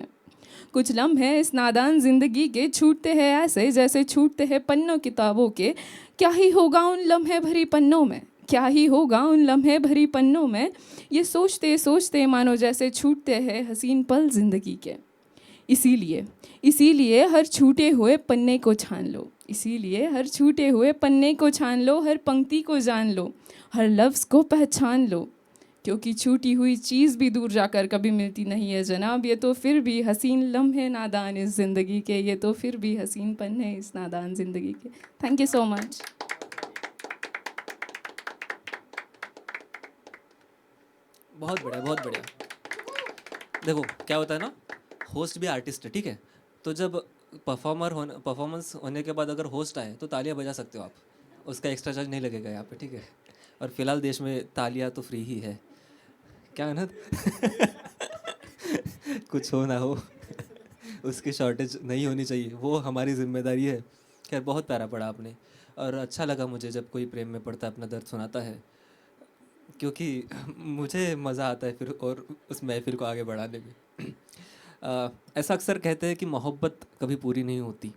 कुछ लम्हे इस नादान ज़िंदगी के छूटते हैं ऐसे जैसे छूटते हैं पन्नों किताबों के। क्या ही होगा उन लम्हे भरी पन्नों में, क्या ही होगा उन लम्हे भरी पन्नों में, ये सोचते सोचते मानो जैसे छूटते हैं हसीन पल ज़िंदगी के। इसीलिए हर छूटे हुए पन्ने को छान लो, इसीलिए हर छूटे हुए पन्ने को छान लो, हर पंक्ति को जान लो, हर लफ्ज़ को पहचान लो, क्योंकि छूटी हुई चीज़ भी दूर जाकर कभी मिलती नहीं है जनाब। ये तो फिर भी हसीन लम्हे नादान इस ज़िंदगी के, ये तो फिर भी हसीन पन्ने इस नादान ज़िंदगी के। Thank you so much. बहुत बढ़िया, बहुत बढ़िया। देखो क्या होता है ना, होस्ट भी आर्टिस्ट है, ठीक है? तो जब परफॉर्मेंस होने के बाद अगर होस्ट आए तो तालियां बजा सकते हो आप, उसका एक्स्ट्रा चार्ज नहीं लगेगा यहाँ पे, ठीक है? और फिलहाल देश में तालियां तो फ्री ही है, क्या है ना? कुछ हो ना हो उसकी शॉर्टेज नहीं होनी चाहिए, वो हमारी जिम्मेदारी है। खैर बहुत प्यारा पढ़ा आपने, और अच्छा लगा मुझे जब कोई प्रेम में पड़ता है अपना दर्द सुनाता है, क्योंकि मुझे मज़ा आता है फिर और उस महफिल को आगे बढ़ाने में। ऐसा अक्सर कहते हैं कि मोहब्बत कभी पूरी नहीं होती,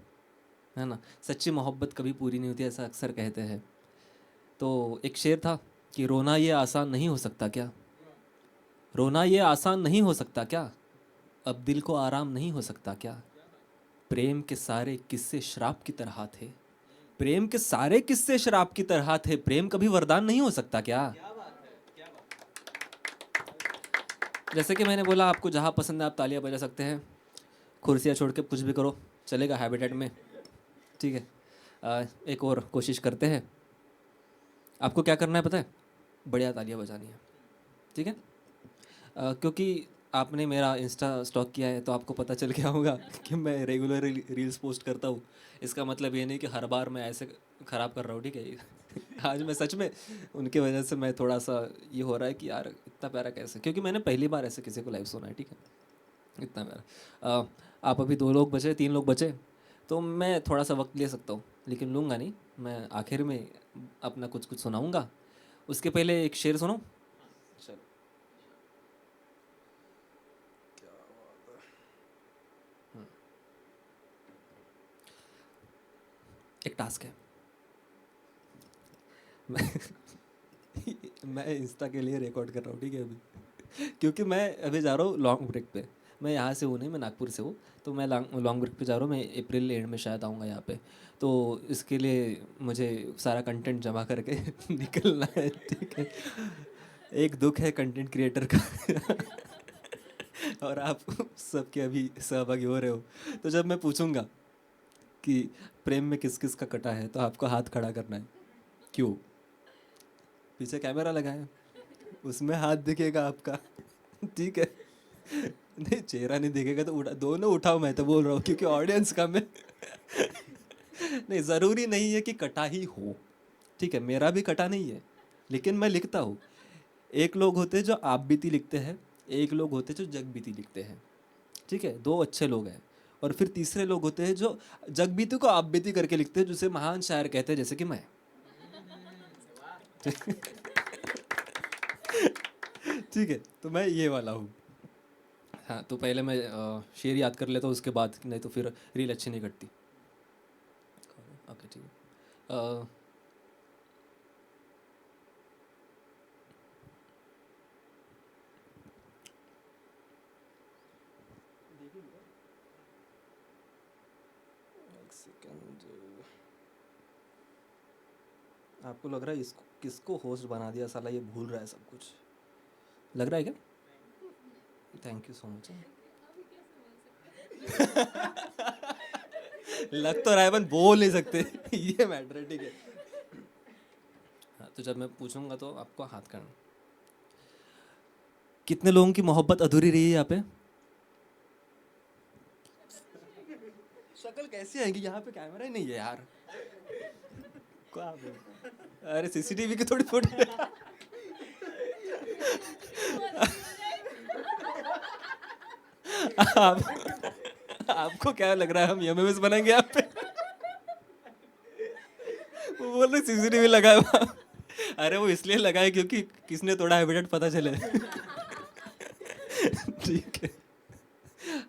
है ना? सच्ची मोहब्बत कभी पूरी नहीं होती, ऐसा अक्सर कहते हैं। तो एक शेर था कि रोना ये आसान नहीं हो सकता क्या, रोना ये आसान नहीं हो सकता क्या, अब दिल को आराम नहीं हो सकता क्या, प्रेम के सारे किस्से शराब की तरह थे, प्रेम के सारे किस्से शराब की तरह थे, प्रेम कभी वरदान नहीं हो सकता क्या। जैसे कि मैंने बोला, आपको जहाँ पसंद है आप तालियां बजा सकते हैं, कुर्सियाँ छोड़ के कुछ भी करो चलेगा हैबिटेट में, ठीक है? एक और कोशिश करते हैं। आपको क्या करना है पता है? बढ़िया तालियां बजानी है, ठीक है? क्योंकि आपने मेरा इंस्टा स्टॉक किया है तो आपको पता चल गया होगा कि मैं रेगुलर रील्स पोस्ट करता हूँ। इसका मतलब ये नहीं कि हर बार मैं ऐसे ख़राब कर रहा हूँ, ठीक है? आज मैं सच में उनके वजह से मैं थोड़ा सा ये हो रहा है कि यार इतना प्यारा कैसे, क्योंकि मैंने पहली बार ऐसे किसी को लाइव सुना है, ठीक है? इतना प्यारा। आप अभी 2 लोग बचे, 3 लोग बचे, तो मैं थोड़ा सा वक्त ले सकता हूँ, लेकिन लूँगा नहीं। मैं आखिर में अपना कुछ सुनाऊँगा, उसके पहले एक शेर सुनो। चलो, एक टास्क है। मैं इंस्टा के लिए रिकॉर्ड कर रहा हूँ, ठीक है? अभी क्योंकि मैं अभी जा रहा हूँ लॉन्ग ब्रेक पे। मैं यहाँ से हूँ नहीं, मैं नागपुर से हूँ, तो मैं लॉन्ग ब्रेक पे जा रहा हूँ। मैं अप्रैल एंड में शायद आऊँगा यहाँ पे, तो इसके लिए मुझे सारा कंटेंट जमा करके निकलना है, ठीक है? एक दुख है कंटेंट क्रिएटर का और आप सबके अभी सहभागी हो रहे हो। तो जब मैं पूछूंगा कि प्रेम में किस किस का कटा है, तो आपको हाथ खड़ा करना है। क्यों? पीछे कैमरा लगा है, उसमें हाथ दिखेगा आपका, ठीक है? नहीं, चेहरा नहीं दिखेगा तो दोनों उठाओ, मैं तो बोल रहा हूँ, क्योंकि ऑडियंस कम है। नहीं, ज़रूरी नहीं है कि कटा ही हो, ठीक है? मेरा भी कटा नहीं है, लेकिन मैं लिखता हूँ। एक लोग होते हैं जो आप बीती लिखते हैं, एक लोग होते हैं जो जग बीती लिखते हैं, ठीक है, दो अच्छे लोग हैं। और फिर तीसरे लोग होते हैं जो जग बीती को आप बीती करके लिखते हैं, जिसे महान शायर कहते हैं, जैसे कि मैं। ठीक है, तो मैं ये वाला हूँ। हाँ, तो पहले मैं शेर याद कर लेता हूँ, उसके बाद, नहीं तो फिर रील अच्छी नहीं कटती। ओके, ठीक है। एक सेकंड। आपको लग रहा है इसको किसको होस्ट बना दिया साला, ये भूल रहा है सब कुछ, लग रहा है क्या? Thank you so much. लग तो रहा है, पर बोल नहीं सकते। ये मैटर है, ठीक है। हाँ, तो जब मैं पूछूंगा तो आपको हाथ करना। कितने लोगों की मोहब्बत अधूरी रही है यहाँ पे? शक्ल कैसी आएगी, यहाँ पे कैमरा ही नहीं है यार। क्या बोल? अरे सीसीटीवी की थोड़ी फुटेज। आपको क्या लग रहा है हम एमएमएस बनेंगे यहाँ पे? वो बोल रहे सीसीटीवी लगाया हुआ। अरे वो इसलिए लगाया क्योंकि किसने तोड़ा हैबिटेट पता चले। ठीक है,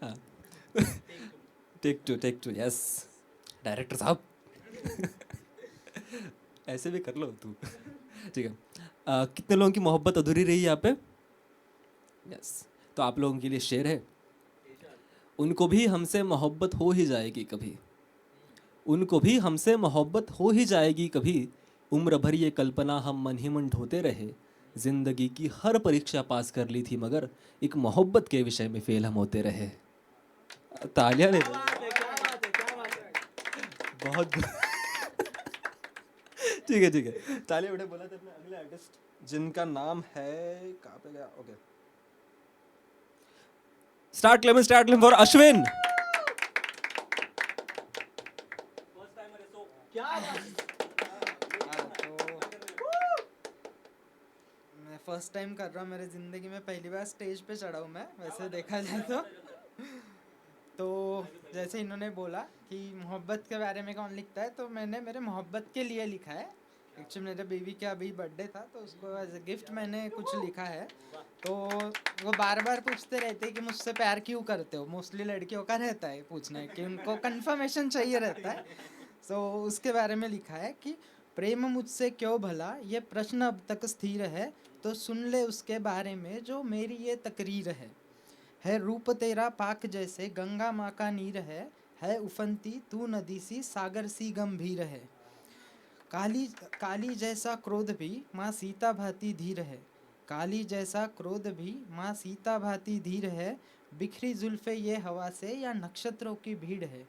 हाँ। टेक टू, यस डायरेक्टर साहब। ऐसे भी कर लो तू। ठीक है। कितने लोगों की मोहब्बत अधूरी रही यहाँ पे? यस, तो आप लोगों के लिए शेर है। उनको भी हमसे मोहब्बत हो ही जाएगी कभी, उनको भी हमसे मोहब्बत हो ही जाएगी कभी। उम्र भर ये कल्पना हम मन ही मन ढोते रहे। जिंदगी की हर परीक्षा पास कर ली थी, मगर एक मोहब्बत के विषय में फेल हम होते रहे। तालियां ले दो। बहुत ठीक है, ठीक है, तालियां बेटे। बोला था अपने अगले आर्टिस्ट जिनका नाम है, कहाँ पे गया? Okay, start claim for Ashwin. मैं फर्स्ट टाइम कर रहा हूँ, मेरे ज़िंदगी में पहली बार स्टेज पे चढ़ा हूँ मैं, वैसे देखा जाए तो जैसे इन्होंने बोला कि मोहब्बत के बारे में कौन लिखता है, तो मैंने मेरे मोहब्बत के लिए लिखा है। एक्चुअली मेरे बेबी का अभी बर्थडे था, तो उसको एज ए गिफ्ट मैंने कुछ लिखा है। तो वो बार बार पूछते रहते हैं कि मुझसे प्यार क्यों करते हो। मोस्टली लड़कियों का रहता है पूछना है, कि उनको कंफर्मेशन चाहिए रहता है। सो उसके बारे में लिखा है कि प्रेम मुझसे क्यों भला, ये प्रश्न अब तक स्थिर है, तो सुन ले उसके बारे में जो मेरी ये तकरीर है रूप तेरा पाक जैसे गंगा माँ का नीर है उफनती तू नदी सी सागर सी गंभीर है। काली काली जैसा क्रोध भी माँ सीता भांति धीर है, काली जैसा क्रोध भी माँ सीता भांति धीर है। बिखरी जुल्फे ये हवा से या नक्षत्रों की भीड़ है।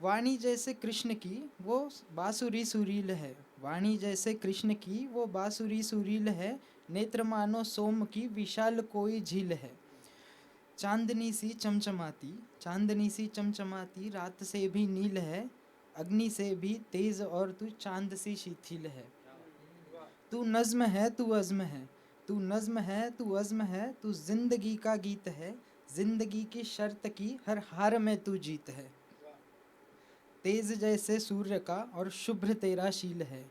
वाणी जैसे कृष्ण की वो बांसुरी सुरील है, वाणी जैसे कृष्ण की वो बांसुरी सुरील है। नेत्र मानो सोम की विशाल कोई झील है। चांदनी सी चमचमाती, चांदनी सी चमचमाती रात से भी नील है। अग्नि से भी तेज और तू चांद सी शिथिल है। तू नज्म है तू अज़्म है, तू नज्म है तू अज़्म है। तू जिंदगी का गीत है, जिंदगी की शर्त की हर हार में तू जीत है। तेज जैसे सूर्य का और शुभ्र तेरा शील है,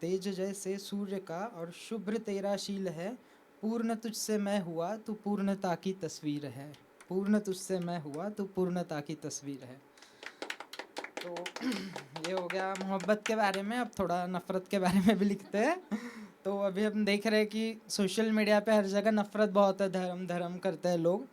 तेज जैसे सूर्य का और शुभ्र तेरा शील है। पूर्ण तुझसे मैं हुआ तू पूर्णता की तस्वीर है, पूर्ण तुझसे मैं हुआ तू पूर्णता की तस्वीर है। तो ये हो गया मोहब्बत के बारे में। अब थोड़ा नफ़रत के बारे में भी लिखते हैं। तो अभी हम देख रहे हैं कि सोशल मीडिया पे हर जगह नफ़रत बहुत है, धर्म धर्म करते हैं लोग।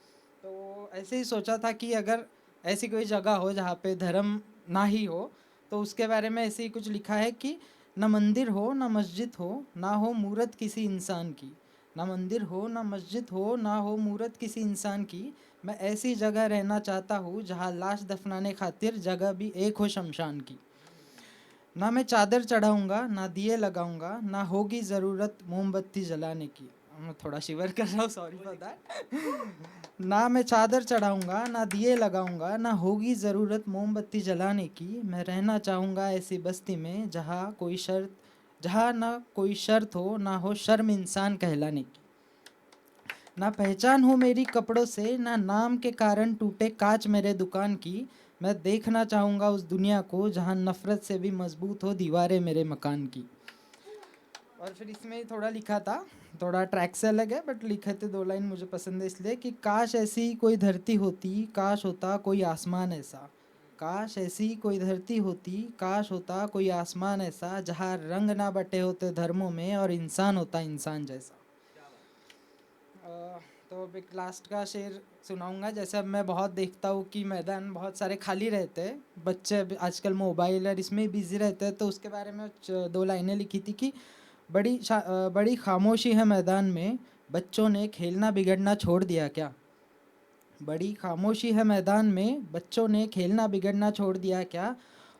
तो ऐसे ही सोचा था कि अगर ऐसी कोई जगह हो जहाँ पे धर्म ना ही हो, तो उसके बारे में ऐसे ही कुछ लिखा है कि न मंदिर हो न मस्जिद हो, ना हो मूरत किसी इंसान की। ना मंदिर हो ना मस्जिद हो, ना हो मूरत किसी इंसान की। मैं ऐसी जगह रहना चाहता हूँ जहाँ लाश दफनाने खातिर जगह भी एक हो शमशान की। ना मैं चादर चढ़ाऊँगा ना दिए लगाऊँगा, ना होगी ज़रूरत मोमबत्ती जलाने की। मैं थोड़ा शिवर कर रहा हूँ, सॉरी फॉर दैट। ना मैं चादर चढ़ाऊँगा ना दिए लगाऊँगा, ना होगी ज़रूरत मोमबत्ती जलाने की। मैं रहना चाहूँगा ऐसी बस्ती में जहाँ ना कोई शर्त हो, ना हो शर्म इंसान कहलाने की, ना पहचान हो मेरी कपड़ों से, ना नाम के कारण टूटे कांच मेरे दुकान की। मैं देखना चाहूँगा उस दुनिया को जहाँ नफ़रत से भी मजबूत हो दीवारें मेरे मकान की। और फिर इसमें थोड़ा लिखा था, थोड़ा ट्रैक से अलग है बट लिखे थे 2 लाइन मुझे पसंद है इसलिए, कि काश ऐसी कोई धरती होती, काश होता कोई आसमान ऐसा। काश ऐसी कोई धरती होती, काश होता कोई आसमान ऐसा, जहाँ रंग ना बटे होते धर्मों में और इंसान होता इंसान जैसा। तो अब एक लास्ट का शेर सुनाऊंगा। जैसे अब मैं बहुत देखता हूँ कि मैदान बहुत सारे खाली रहते हैं, बच्चे आजकल मोबाइल और इसमें बिजी रहते हैं, तो उसके बारे में 2 लाइनें लिखी थी कि बड़ी खामोशी है मैदान में, बच्चों ने खेलना बिगड़ना छोड़ दिया क्या। बड़ी खामोशी है मैदान में, बच्चों ने खेलना बिगड़ना छोड़ दिया क्या।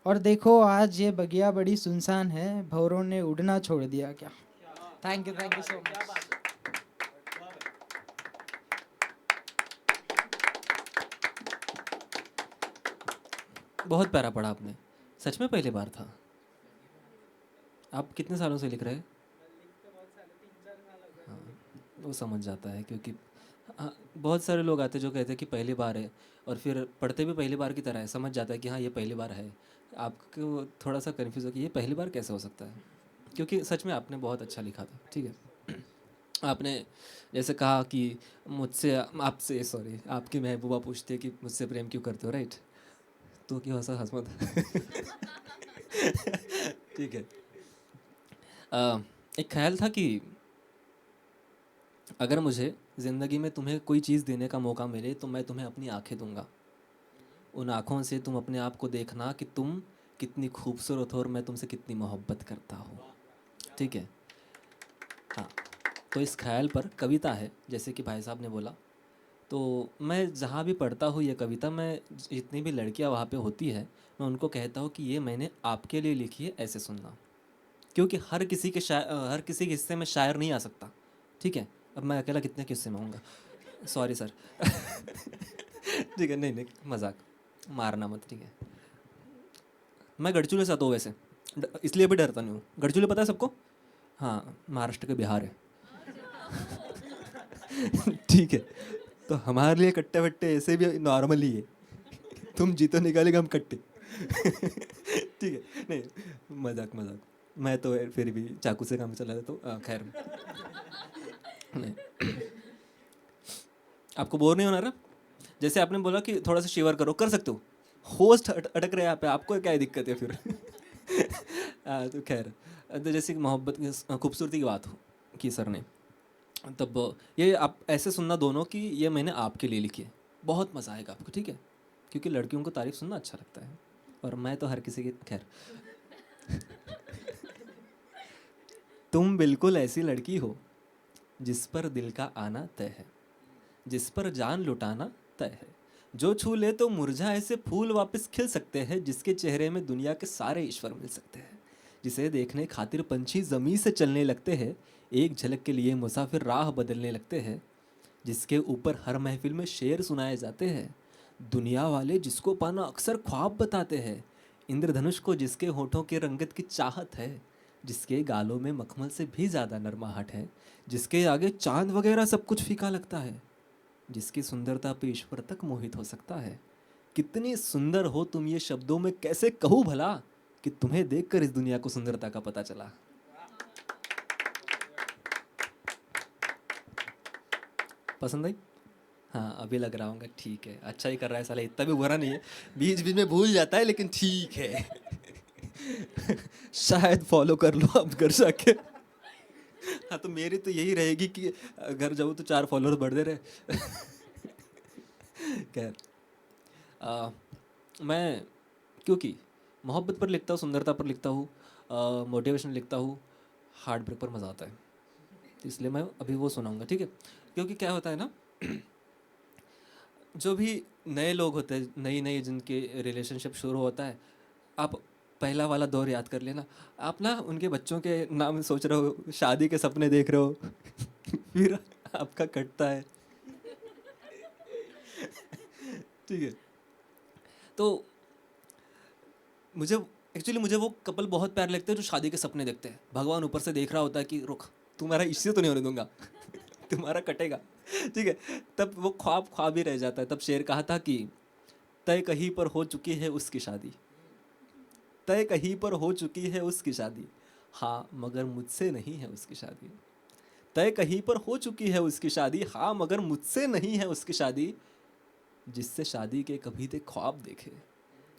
और देखो आज ये बगिया बड़ी सुनसान है, भौरों ने उड़ना छोड़ दिया क्या। Thank you so much. बहुत प्यारा पढ़ा आपने। सच में पहली बार था? आप कितने सालों से लिख रहे हैं? हाँ, वो समझ जाता है क्योंकि बहुत सारे लोग आते हैं जो कहते हैं कि पहली बार है, और फिर पढ़ते भी पहली बार की तरह है, समझ जाता है कि हाँ ये पहली बार है। आपको थोड़ा सा कन्फ्यूज़ हो कि ये पहली बार कैसे हो सकता है, क्योंकि सच में आपने बहुत अच्छा लिखा था। ठीक है। आपने जैसे कहा कि मुझसे आपसे सॉरी आपकी महबूबा पूछती है कि मुझसे प्रेम क्यों करते हो, राइट? तो क्यों हंस मत। ठीक है। एक ख्याल था कि अगर मुझे ज़िंदगी में तुम्हें कोई चीज़ देने का मौका मिले तो मैं तुम्हें अपनी आंखें दूंगा। उन आँखों से तुम अपने आप को देखना कि तुम कितनी खूबसूरत हो और मैं तुमसे कितनी मोहब्बत करता हूँ। ठीक है। हाँ, तो इस ख्याल पर कविता है, जैसे कि भाई साहब ने बोला। तो मैं जहाँ भी पढ़ता हूँ ये कविता, मैं जितनी भी लड़कियाँ वहाँ पे होती है, मैं उनको कहता हूँ कि ये मैंने आपके लिए लिखी है, ऐसे सुनना। क्योंकि हर किसी के हर किसी के हिस्से में शायर नहीं आ सकता। ठीक है। अब मैं अकेला कितने किस्से में आऊँगा, सॉरी सर। ठीक है, नहीं मजाक, मारना मत। ठीक है। मैं गढ़चूले से आता हूँ वैसे, इसलिए भी डरता नहीं हूँ। गढ़चूले पता है सबको? हाँ, महाराष्ट्र के बिहार है। ठीक है। तो हमारे लिए कट्टे वट्टे ऐसे भी नॉर्मल ही है। तुम जीतो निकालेगा, हम कट्टे। ठीक है, नहीं मजाक मजाक। मैं तो फिर भी चाकू से काम चला तो खैर। नहीं, आपको बोर नहीं होना रहा? जैसे आपने बोला कि थोड़ा सा शिवर करो, कर सकते हो। होस्ट अटक रहे हैं यहाँ पे, आपको क्या दिक्कत है फिर? तो खैर, तो जैसे कि मोहब्बत की खूबसूरती की बात हो की सर ने, तब ये आप ऐसे सुनना दोनों कि ये मैंने आपके लिए लिखी है। बहुत मज़ा आएगा आपको। ठीक है, क्योंकि लड़कियों को तारीफ सुनना अच्छा लगता है, और मैं तो हर किसी की खैर। तुम बिल्कुल ऐसी लड़की हो जिस पर दिल का आना तय है, जिस पर जान लुटाना तय है, जो छू ले तो मुरझाए से फूल वापस खिल सकते हैं, जिसके चेहरे में दुनिया के सारे ईश्वर मिल सकते हैं, जिसे देखने खातिर पंछी ज़मीं से चलने लगते हैं, एक झलक के लिए मुसाफिर राह बदलने लगते हैं, जिसके ऊपर हर महफिल में शेर सुनाए जाते हैं, दुनिया वाले जिसको पाना अक्सर ख्वाब बताते हैं, इंद्रधनुष को जिसके होठों के रंगत की चाहत है, जिसके गालों में मखमल से भी ज़्यादा नरमाहट है, जिसके आगे चांद वगैरह सब कुछ फीका लगता है, जिसकी सुंदरता पे ईश्वर तक मोहित हो सकता है। कितनी सुंदर हो तुम, ये शब्दों में कैसे कहूँ भला, कि तुम्हें देखकर इस दुनिया को सुंदरता का पता चला। पसंद आई? हाँ, अभी लग रहा होगा ठीक है, अच्छा ही कर रहा है साला, इतना भी बुरा नहीं है, बीच बीच में भूल जाता है लेकिन ठीक है। शायद फॉलो कर लो अब घर जाके। हाँ, तो मेरी तो यही रहेगी कि घर जाऊँ तो 4 फॉलोअर बढ़ दे रहे। खैर, मैं क्योंकि मोहब्बत पर लिखता हूँ, सुंदरता पर लिखता हूँ, मोटिवेशन लिखता हूँ, हार्ट ब्रेक पर मज़ा आता है, तो इसलिए मैं अभी वो सुनाऊंगा। ठीक है, क्योंकि क्या होता है ना, जो भी नए लोग होते हैं, नई नई जिनके रिलेशनशिप शुरू होता है, आप पहला वाला दौर याद कर लेना। आप ना उनके बच्चों के नाम सोच रहे हो, शादी के सपने देख रहे हो, फिर आपका कटता है। ठीक है, तो मुझे एक्चुअली मुझे वो कपल बहुत प्यारे लगते हैं जो शादी के सपने देखते हैं। भगवान ऊपर से देख रहा होता है कि रुक, तुम्हारा इससे तो नहीं होने दूंगा तुम्हारा कटेगा, ठीक है। तब वो ख्वाब ख्वाब ही रह जाता है। तब शेर कहा था कि तय कहीं पर हो चुकी है उसकी शादी, तय कहीं पर हो चुकी है उसकी शादी, हाँ मगर मुझसे नहीं है उसकी शादी। तय कहीं पर हो चुकी है उसकी शादी, हाँ मगर मुझसे नहीं है उसकी शादी। जिससे शादी के कभी थे ख्वाब देखे,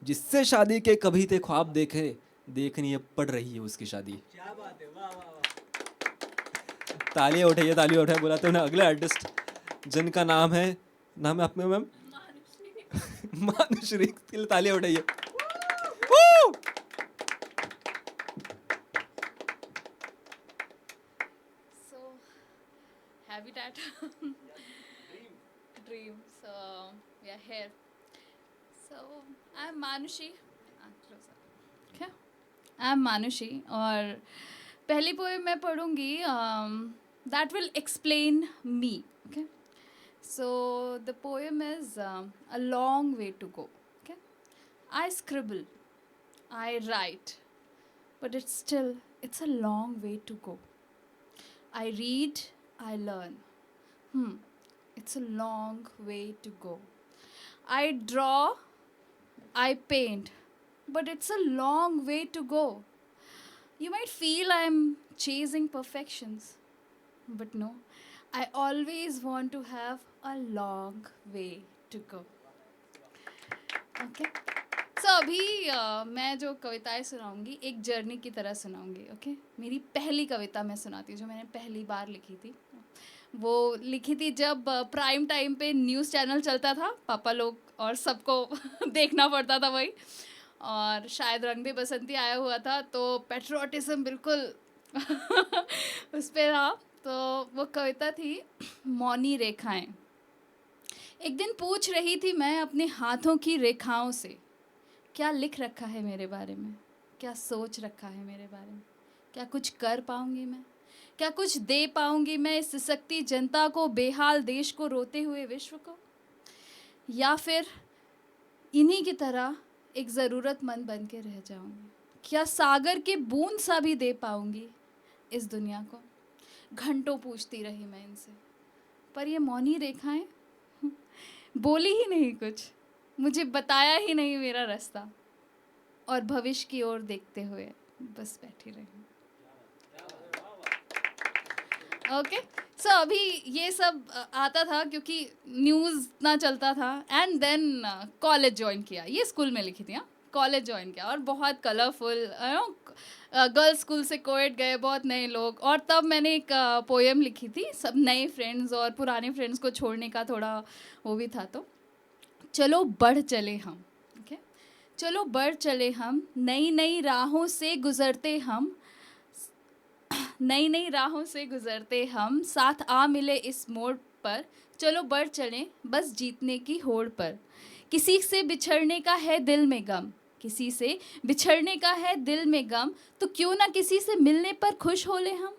जिससे शादी के कभी थे ख्वाब देखे, देखनी अब पड़ रही है उसकी शादी। तालियां उठाइए, तालियां उठाइए। बुलाते हैं अगले आर्टिस्ट जिनका नाम है आपने मैम मानुश्री, के लिए तालियां उठाइए। So, habitat dream. So, we are here. So, I'm Manushi. Okay. I'm Manushi और पहली पोएम मैं पढ़ूंगी that will explain me. Okay. So the poem is a long way to go. Okay. I scribble, I write, but it's a long way to go. I read, I learn. It's a long way to go. I draw, I paint, but it's a long way to go. You might feel I'm chasing perfections, but no, I always want to have a long way to go. Okay? So अभी मैं जो कविताएं सुनाऊंगी एक journey की तरह सुनाऊंगी। Okay मेरी पहली कविता मैं सुनाती हूँ जो मैंने पहली बार लिखी थी। वो लिखी थी जब प्राइम टाइम पे न्यूज़ चैनल चलता था, पापा लोग और सबको देखना पड़ता था वही, और शायद रंग दे बसंती आया हुआ था तो पेट्रोटिज्म बिल्कुल उस पर रहा। तो वो कविता थी मौनी रेखाएं। एक दिन पूछ रही थी मैं अपने हाथों की रेखाओं से, क्या लिख रखा है मेरे बारे में, क्या सोच रखा है मेरे बारे में, क्या कुछ कर पाऊंगी मैं, क्या कुछ दे पाऊंगी मैं इस सशक्ति जनता को, बेहाल देश को, रोते हुए विश्व को, या फिर इन्हीं की तरह एक ज़रूरतमंद बन के रह जाऊंगी। क्या सागर के बूंद सा भी दे पाऊंगी इस दुनिया को। घंटों पूछती रही मैं इनसे, पर ये मौनी रेखाएं बोली ही नहीं कुछ, मुझे बताया ही नहीं मेरा रास्ता, और भविष्य की ओर देखते हुए बस बैठी रही। ओके सो अभी ये सब आता था क्योंकि न्यूज़ ना चलता था। एंड देन कॉलेज ज्वाइन किया, ये स्कूल में लिखी थी। हाँ कॉलेज ज्वाइन किया और बहुत कलरफुल गर्ल्स स्कूल से कोएड गए, बहुत नए लोग, और तब मैंने एक पोएम लिखी थी सब नए फ्रेंड्स और पुराने फ्रेंड्स को छोड़ने का थोड़ा वो भी था। तो चलो बढ़ चले हम, ओके चलो बढ़ चले हम, नई नई राहों से गुज़रते हम, नई नई राहों से गुज़रते हम, साथ आ मिले इस मोड़ पर, चलो बढ़ चलें बस जीतने की होड़ पर। किसी से बिछड़ने का है दिल में गम, किसी से बिछड़ने का है दिल में गम, तो क्यों ना किसी से मिलने पर खुश हो ले हम।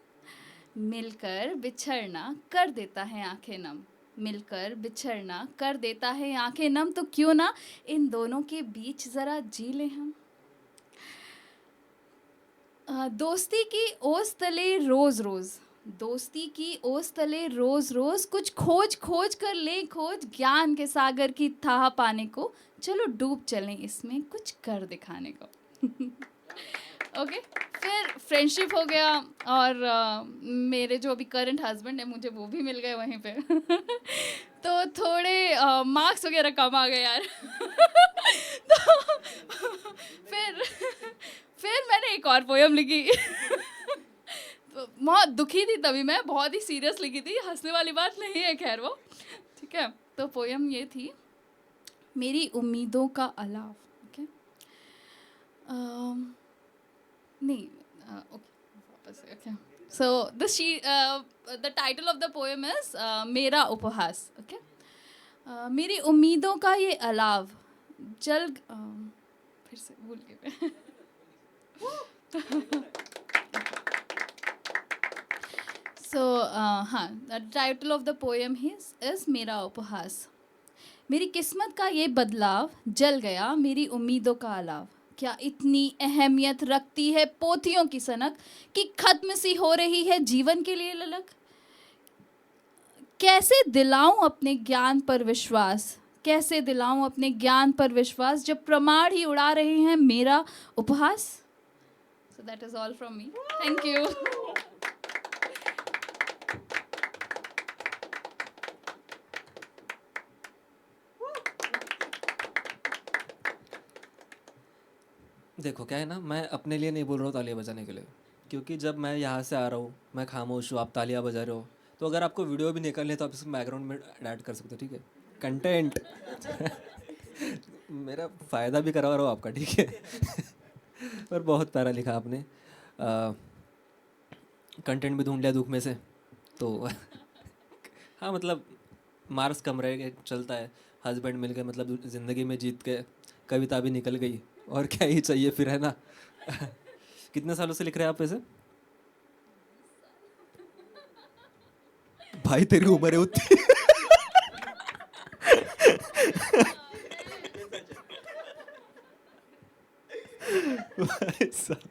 मिलकर बिछड़ना कर देता है आंखें नम, मिलकर बिछड़ना कर देता है आंखें नम, तो क्यों ना इन दोनों के बीच ज़रा जी ले हम। दोस्ती की ओस तले रोज़ रोज़, दोस्ती की ओस तले रोज़ रोज़, कुछ खोज खोज कर ले खोज, ज्ञान के सागर की थाह पाने को, चलो डूब चलें इसमें कुछ कर दिखाने को। ओके फिर फ्रेंडशिप हो गया और मेरे जो अभी करंट हस्बैंड है मुझे वो भी मिल गए वहीं पे। तो थोड़े मार्क्स वगैरह कम आ गए यार। तो फिर मैंने एक और पोएम लिखी। तो बहुत दुखी थी तभी मैं, बहुत ही सीरियस लिखी थी, हंसने वाली बात नहीं है खैर वो, ठीक है। तो पोएम ये थी मेरी उम्मीदों का अलाव। ओके नहीं ओके वापस से। Okay so the title of the poem is मेरा उपहास। ओके मेरी उम्मीदों का ये अलाव जल फिर से भूल गए। सो हाँ the title of the poem is मेरा उपहास। मेरी किस्मत का ये बदलाव जल गया मेरी उम्मीदों का अलाव, क्या इतनी अहमियत रखती है पोथियों की सनक कि खत्म सी हो रही है जीवन के लिए ललक? कैसे दिलाऊं अपने ज्ञान पर विश्वास, कैसे दिलाऊं अपने ज्ञान पर विश्वास जब प्रमाण ही उड़ा रहे हैं मेरा उपहास? So that is all from me, thank you. देखो क्या है ना, मैं अपने लिए नहीं बोल रहा हूँ तालियां बजाने के लिए, क्योंकि जब मैं यहाँ से आ रहा हूँ, मैं खामोश हूँ, आप तालियां बजा रहे हो, तो अगर आपको वीडियो भी निकालनी है तो आप इसको बैकग्राउंड में ऐड कर सकते हो, ठीक है? कंटेंट मेरा फ़ायदा भी करवा रहा हूँ आपका, ठीक है? पर बहुत प्यारा लिखा आपने. कंटेंट भी ढूंढ लिया दुख में से, तो हाँ मतलब मार्क्स कम रह गए, चलता है. हस्बैंड मिल गए, मतलब ज़िंदगी में जीत गए, कविता भी निकल गई, और क्या ही चाहिए फिर, है ना? कितने सालों से लिख रहे हैं आप वैसे? भाई तेरी उम्र है उतनी. भाई साहब.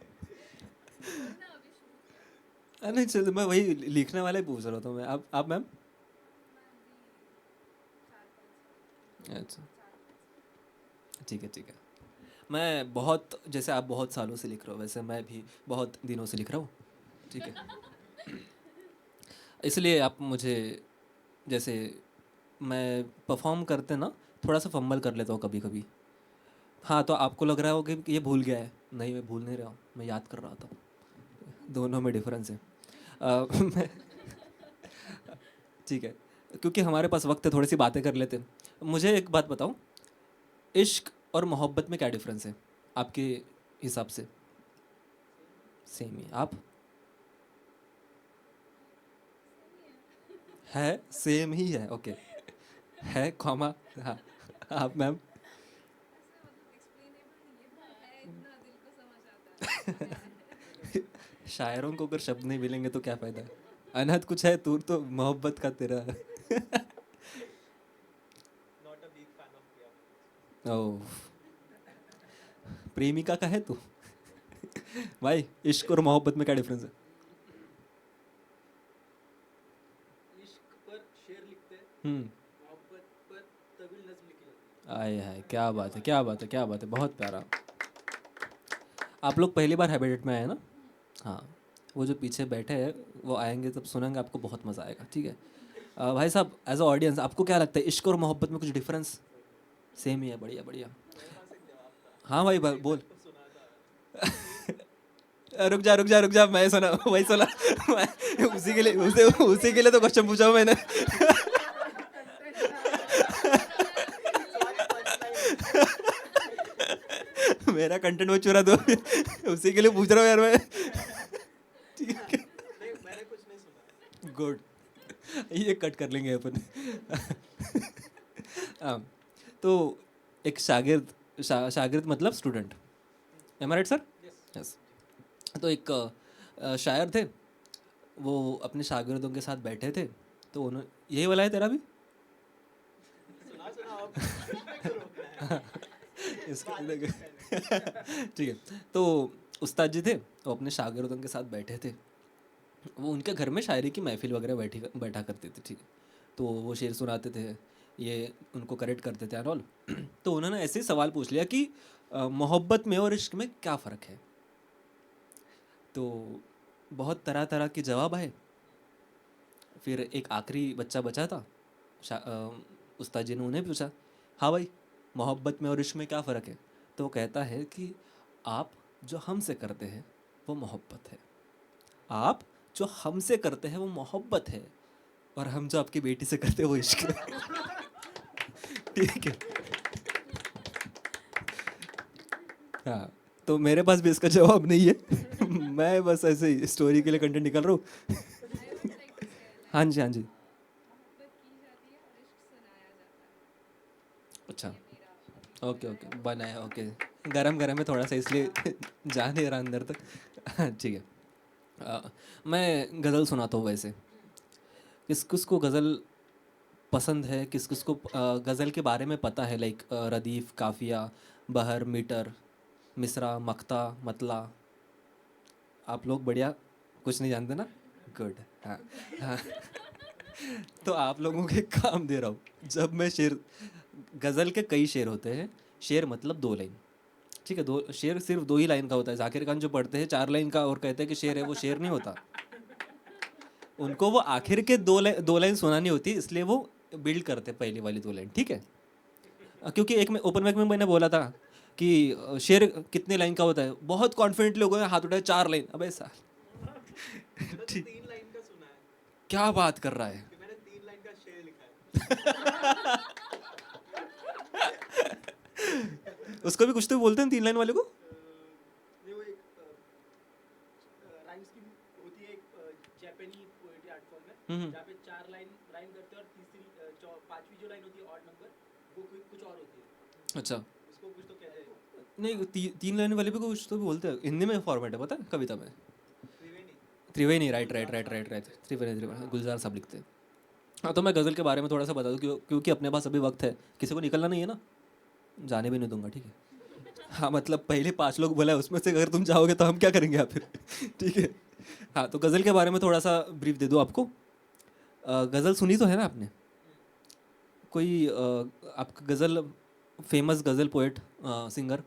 नहीं चलो, मैं वही लिखने वाला ही पूछ रहा था मैं. आप मैम? अच्छा, ठीक है ठीक है. मैं बहुत, जैसे आप बहुत सालों से लिख रहे हो, वैसे मैं भी बहुत दिनों से लिख रहा हूँ, ठीक है? इसलिए आप मुझे, जैसे मैं परफॉर्म करते ना थोड़ा सा फंबल कर लेता हूँ कभी कभी. हाँ, तो आपको लग रहा होगा कि ये भूल गया है. नहीं, मैं भूल नहीं रहा हूँ, मैं याद कर रहा था. दोनों में डिफरेंस है. मैं ठीक है, क्योंकि हमारे पास वक्त है, थोड़ी सी बातें कर लेते हैं. मुझे एक बात बताओ, इश्क और मोहब्बत में क्या डिफरेंस है आपके हिसाब से? सेम ही. आप? है, सेम ही है, ओके. है कॉमा. हाँ. आप मैम? शायरों को अगर शब्द नहीं मिलेंगे तो क्या फ़ायदा है? अनहद कुछ है, तू तो मोहब्बत का तेरा. ओह, प्रेमिका का है तू? भाई, इश्क और मोहब्बत में क्या डिफरेंस है? आए हाय, क्या बात है, क्या बात है, क्या बात है, बहुत प्यारा. आप लोग पहली बार हैबिटेट में आए ना? हाँ, वो जो पीछे बैठे हैं वो आएंगे तब सुनेंगे, आपको बहुत मज़ा आएगा, ठीक है? भाई साहब, एज अ ऑडियंस आपको क्या लगता है, इश्क और मोहब्बत में कुछ डिफरेंस? सेम ही है, बढ़िया बढ़िया. हाँ भाई, बोल. रुक जा रुक जा रुक जा, मैं सुना, वही सुना. मैं उसी के लिए तो क्वेश्चन पूछा हूँ मैंने. मेरा कंटेंट वो चुरा दो, उसी के लिए पूछ रहा हूँ यार मैं. ठीक है, गुड. ये कट कर लेंगे अपन. हाँ, तो एक शागिर्द मतलब स्टूडेंट, एम आई राइट सर? यस. तो एक शायर थे, वो अपने शागिर्दों के साथ बैठे थे, तो उन्होंने, यही वाला है तेरा भी? ठीक है. तो उस्ताद जी थे, वो अपने शागिर्दों के साथ बैठे थे. वो उनके घर में शायरी की महफिल वगैरह बैठा करते थे, ठीक है? तो वो शेर सुनाते थे, ये उनको करेक्ट करते थे एंड ऑल. तो उन्होंने ऐसे ही सवाल पूछ लिया कि मोहब्बत में और इश्क में क्या फ़र्क है? तो बहुत तरह तरह के जवाब आए. फिर एक आखिरी बच्चा बचा था, उस्ताद जी ने उन्हें पूछा, हाँ भाई, मोहब्बत में और इश्क में क्या फ़र्क है? तो वो कहता है कि आप जो हमसे करते हैं वो मोहब्बत है, आप जो हमसे करते हैं वो मोहब्बत है, और हम जो आपकी बेटी से करते हैं वो इश्क है. ठीक है. हाँ, तो मेरे पास भी इसका जवाब नहीं है. मैं बस ऐसे ही स्टोरी के लिए कंटेंट निकाल रहा हूँ. हाँ जी, हाँ जी. अच्छा, ओके ओके, बनाया, ओके. गरम गरम है थोड़ा सा, इसलिए जा नहीं रहा अंदर तक. ठीक है. मैं गज़ल सुनाता हूँ वैसे. किस किस को गज़ल पसंद है, किस किस को गज़ल के बारे में पता है, लाइक रदीफ़, काफ़िया, बहर, मीटर, मिसरा, मक्ता, मतला। आप लोग बढ़िया कुछ नहीं जानते ना, गुड। हाँ हाँ। तो आप लोगों को एक काम दे रहा हूँ, जब मैं शेर, गज़ल के कई शेर होते हैं, शेर मतलब 2 लाइन, ठीक है। दो शेर सिर्फ 2 ही लाइन का होता है। जाकिर खान जो पढ़ते हैं 4 लाइन का और कहते हैं कि शेर है, वो शेर नहीं होता। उनको वो आखिर के 2 लाइन सुनानी होती है, इसलिए वो बिल्ड करते हैं पहली वाली 2 लाइन, ठीक है। क्योंकि एक में ओपन माइक में मैंने बोला था कि शेर कितने लाइन का होता है, बहुत कॉन्फिडेंट लोगों ने हाथ उठाया 4 लाइन। अबे साल, ठीक, क्या बात कर रहा है। उसको भी कुछ तो बोलते हैं 3 लाइन वाले को। हम्म। अच्छा, नहीं 3 लाइन वाले भी कुछ तो भी बोलते हैं, हिंदी में फॉर्मेट है पता है, कविता में। Triveni, right right right right right, Triveni Gulzar साहब लिखते हैं। हाँ, तो मैं गज़ल के बारे में थोड़ा सा बता दूँ, क्योंकि अपने पास अभी वक्त है, किसी को निकलना नहीं है ना, जाने भी नहीं दूंगा, ठीक है। हाँ, मतलब पहले 5 लोग बोला है, उसमें से अगर तुम जाओगे तो हम क्या करेंगे आप फिर, ठीक है। हाँ, तो गज़ल के बारे में थोड़ा सा ब्रीफ दे दूँ आपको। गज़ल सुनी तो है ना आपने कोई? आपका गज़ल, फेमस गज़ल पोएट, सिंगर?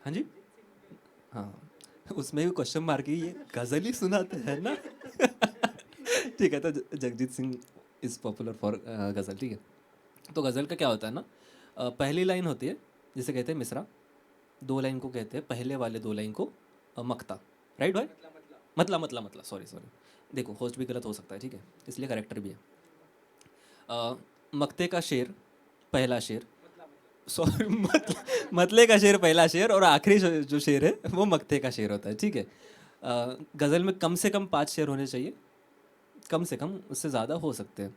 हाँ जी, हाँ, उसमें भी क्वेश्चन मार्क ही, ये गज़ल ही सुनाते हैं ना। ठीक है, तो Jagjit Singh is popular for ghazal, ठीक है। तो गज़ल का क्या होता है ना, पहली लाइन होती है जिसे कहते हैं मिसरा, 2 लाइन को कहते हैं, पहले वाले 2 लाइन को मक्ता, राइट भाई? मतला, सॉरी, देखो होस्ट भी गलत हो सकता है, ठीक है, इसलिए करेक्टर भी है। मक्ते का शेर पहला शेर, सॉरी, मतले का शेर पहला शेर, और आखिरी जो शेर है वो मक्ते का शेर होता है, ठीक है। गज़ल में कम से कम 5 शेर होने चाहिए, कम से कम, उससे ज़्यादा हो सकते हैं।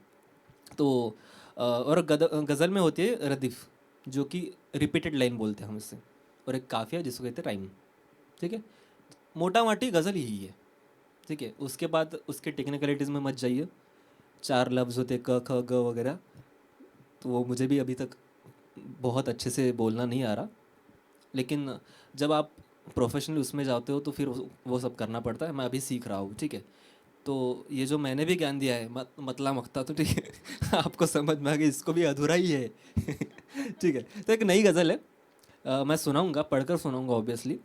तो और गज़ल में होती है रदीफ़, जो कि रिपीटेड लाइन बोलते हैं हम इससे, और एक काफ़िया जिसको कहते हैं राइम, ठीक है। मोटा माटी गज़ल यही है, ठीक है। उसके बाद उसके टेक्निकलिटीज़ में मत जाइए, 4 लफ्ज़ होते क ख ग वगैरह, तो वो मुझे भी अभी तक बहुत अच्छे से बोलना नहीं आ रहा, लेकिन जब आप प्रोफेशनली उसमें जाते हो तो फिर वो सब करना पड़ता है। मैं अभी सीख रहा हूँ, ठीक है। तो ये जो मैंने भी ज्ञान दिया है, मतला मक्ता, तो ठीक है, आपको समझ में आ गया, इसको भी अधूरा ही है। ठीक है, तो एक नई गज़ल है, मैं सुनाऊंगा, पढ़कर सुनाऊंगा ऑब्वियसली।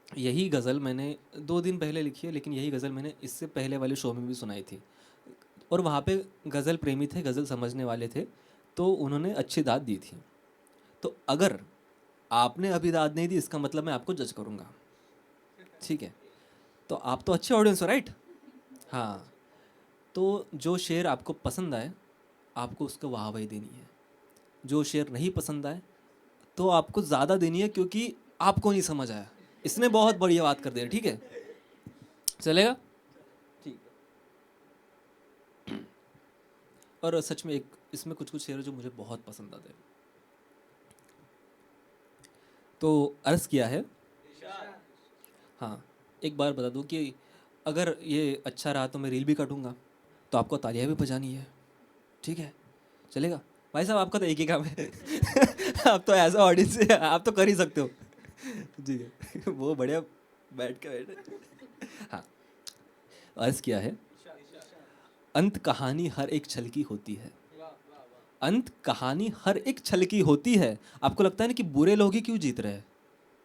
यही गज़ल मैंने 2 दिन पहले लिखी है, लेकिन यही गज़ल मैंने इससे पहले वाले शो में भी सुनाई थी, और वहाँ पे गज़ल प्रेमी थे, गज़ल समझने वाले थे, तो उन्होंने अच्छी दाद दी थी। तो अगर आपने अभी दाद नहीं दी, इसका मतलब मैं आपको जज करूँगा, ठीक है। तो आप तो अच्छे ऑडियंस हो, राइट? हाँ, तो जो शेर आपको पसंद आए, आपको उसको वाहवाही देनी है। जो शेर नहीं पसंद आए तो आपको ज़्यादा देनी है, क्योंकि आपको नहीं समझ आया, इसने बहुत बढ़िया बात कर दिया, ठीक है, चलेगा? ठीक। और सच में एक इसमें कुछ शेर जो मुझे बहुत पसंद आते हैं, तो अर्ज़ किया है। हाँ, एक बार बता दूँ कि अगर ये अच्छा रहा तो मैं रील भी काटूँगा, तो आपको तालियां भी बजानी है, ठीक है, चलेगा? भाई साहब, आपका तो एक ही काम है। आप तो एज अ ऑडियंस है, आप तो कर ही सकते हो, ठीक है। वो बढ़िया बैठ के बैठे। हाँ, अर्ज़ किया है, अंत कहानी हर एक छल की होती है, अंत कहानी हर एक छल की होती है। आपको लगता है ना कि बुरे लोग ही क्यों जीत रहे हैं?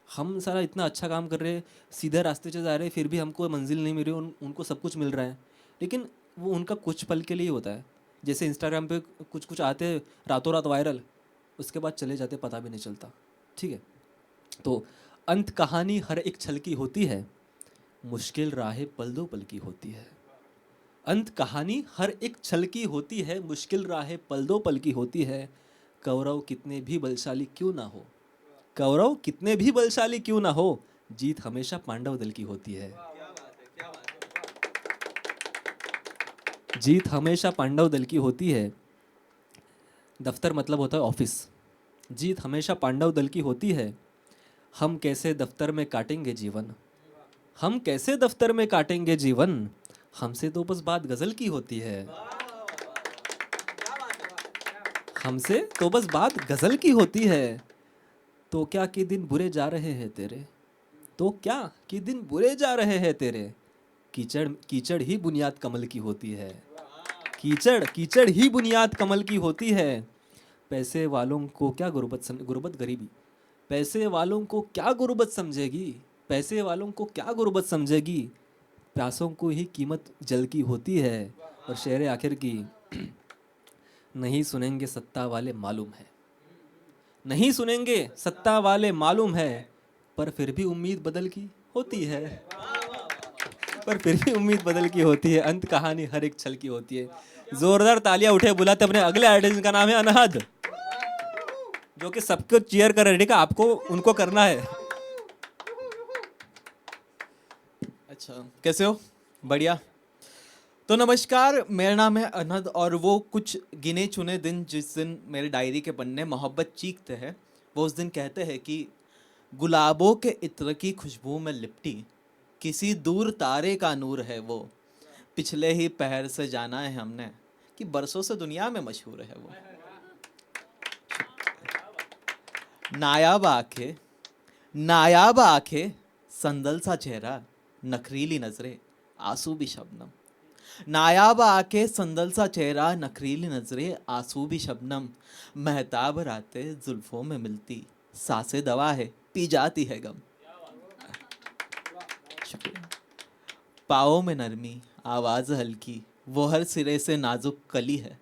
हम सारा इतना अच्छा काम कर रहे हैं, सीधे रास्ते से जा रहे हैं, फिर भी हमको मंजिल नहीं मिल रही, उनको सब कुछ मिल रहा है, लेकिन वो उनका कुछ पल के लिए होता है। जैसे इंस्टाग्राम पे कुछ आते हैं रातों रात वायरल, उसके बाद चले जाते, पता भी नहीं चलता, ठीक है। तो अंत कहानी हर एक छल की होती है, मुश्किल राहें पल दो पल की होती है। अंत कहानी हर एक छल की होती है, मुश्किल राहें पल दो पल की होती है। कौरव कितने भी बलशाली क्यों ना हो, कौरव कितने भी बलशाली क्यों ना हो, जीत हमेशा पांडव दल की होती है। जीत हमेशा पांडव दल की होती है। दफ्तर मतलब होता है ऑफिस। जीत हमेशा पांडव दल की होती है। हम कैसे दफ्तर में काटेंगे जीवन, हम कैसे दफ्तर में काटेंगे जीवन, हमसे तो बस बात गजल की होती है। हमसे तो बस बात गजल की होती है। तो क्या कि दिन बुरे जा रहे हैं तेरे, तो क्या कि दिन बुरे जा रहे हैं तेरे, कीचड़ कीचड़ ही बुनियाद कमल की होती है, कीचड़ कीचड़ ही बुनियाद कमल की होती है। पैसे वालों को क्या गुर्बत गरीबी, पैसे वालों को क्या गुर्बत समझेगी, पैसे वालों को क्या गुर्बत समझेगी, प्यासों को ही कीमत जल की होती है। और शेर आखिर की, नहीं सुनेंगे सत्ता वाले मालूम है, नहीं सुनेंगे सत्ता वाले मालूम है, पर फिर भी उम्मीद बदल की होती है, पर फिर भी उम्मीद बदल की होती है, अंत कहानी हर एक छल की होती है। जोरदार तालियां उठे बुलाते अपने अगले आर्टिस्ट जिनका नाम है अनहद, जो कि सबको चीयर कर रहे हैं, ठीक है, आपको उनको करना है। अच्छा, कैसे हो? बढ़िया। तो नमस्कार, मेरा नाम है अनहद और वो कुछ गिने चुने दिन जिस दिन मेरे डायरी के पन्ने मोहब्बत चीखते हैं, वो उस दिन कहते हैं कि गुलाबों के इत्र की खुशबू में लिपटी किसी दूर तारे का नूर है वो, पिछले ही पहर से जाना है हमने कि बरसों से दुनिया में मशहूर है वो। नायाब आंखें, संदल सा चेहरा, नखरीली नजरें, आंसू भी शबनम। नायाब आंखें, संदल सा चेहरा, नखरीली नजरें, आंसू भी शबनम। महताब रातें जुल्फों में मिलती, सांसें दवा है, पी जाती है गम। शुक्रिया। पाँव में नरमी, आवाज़ हल्की, वो हर सिरे से नाजुक कली है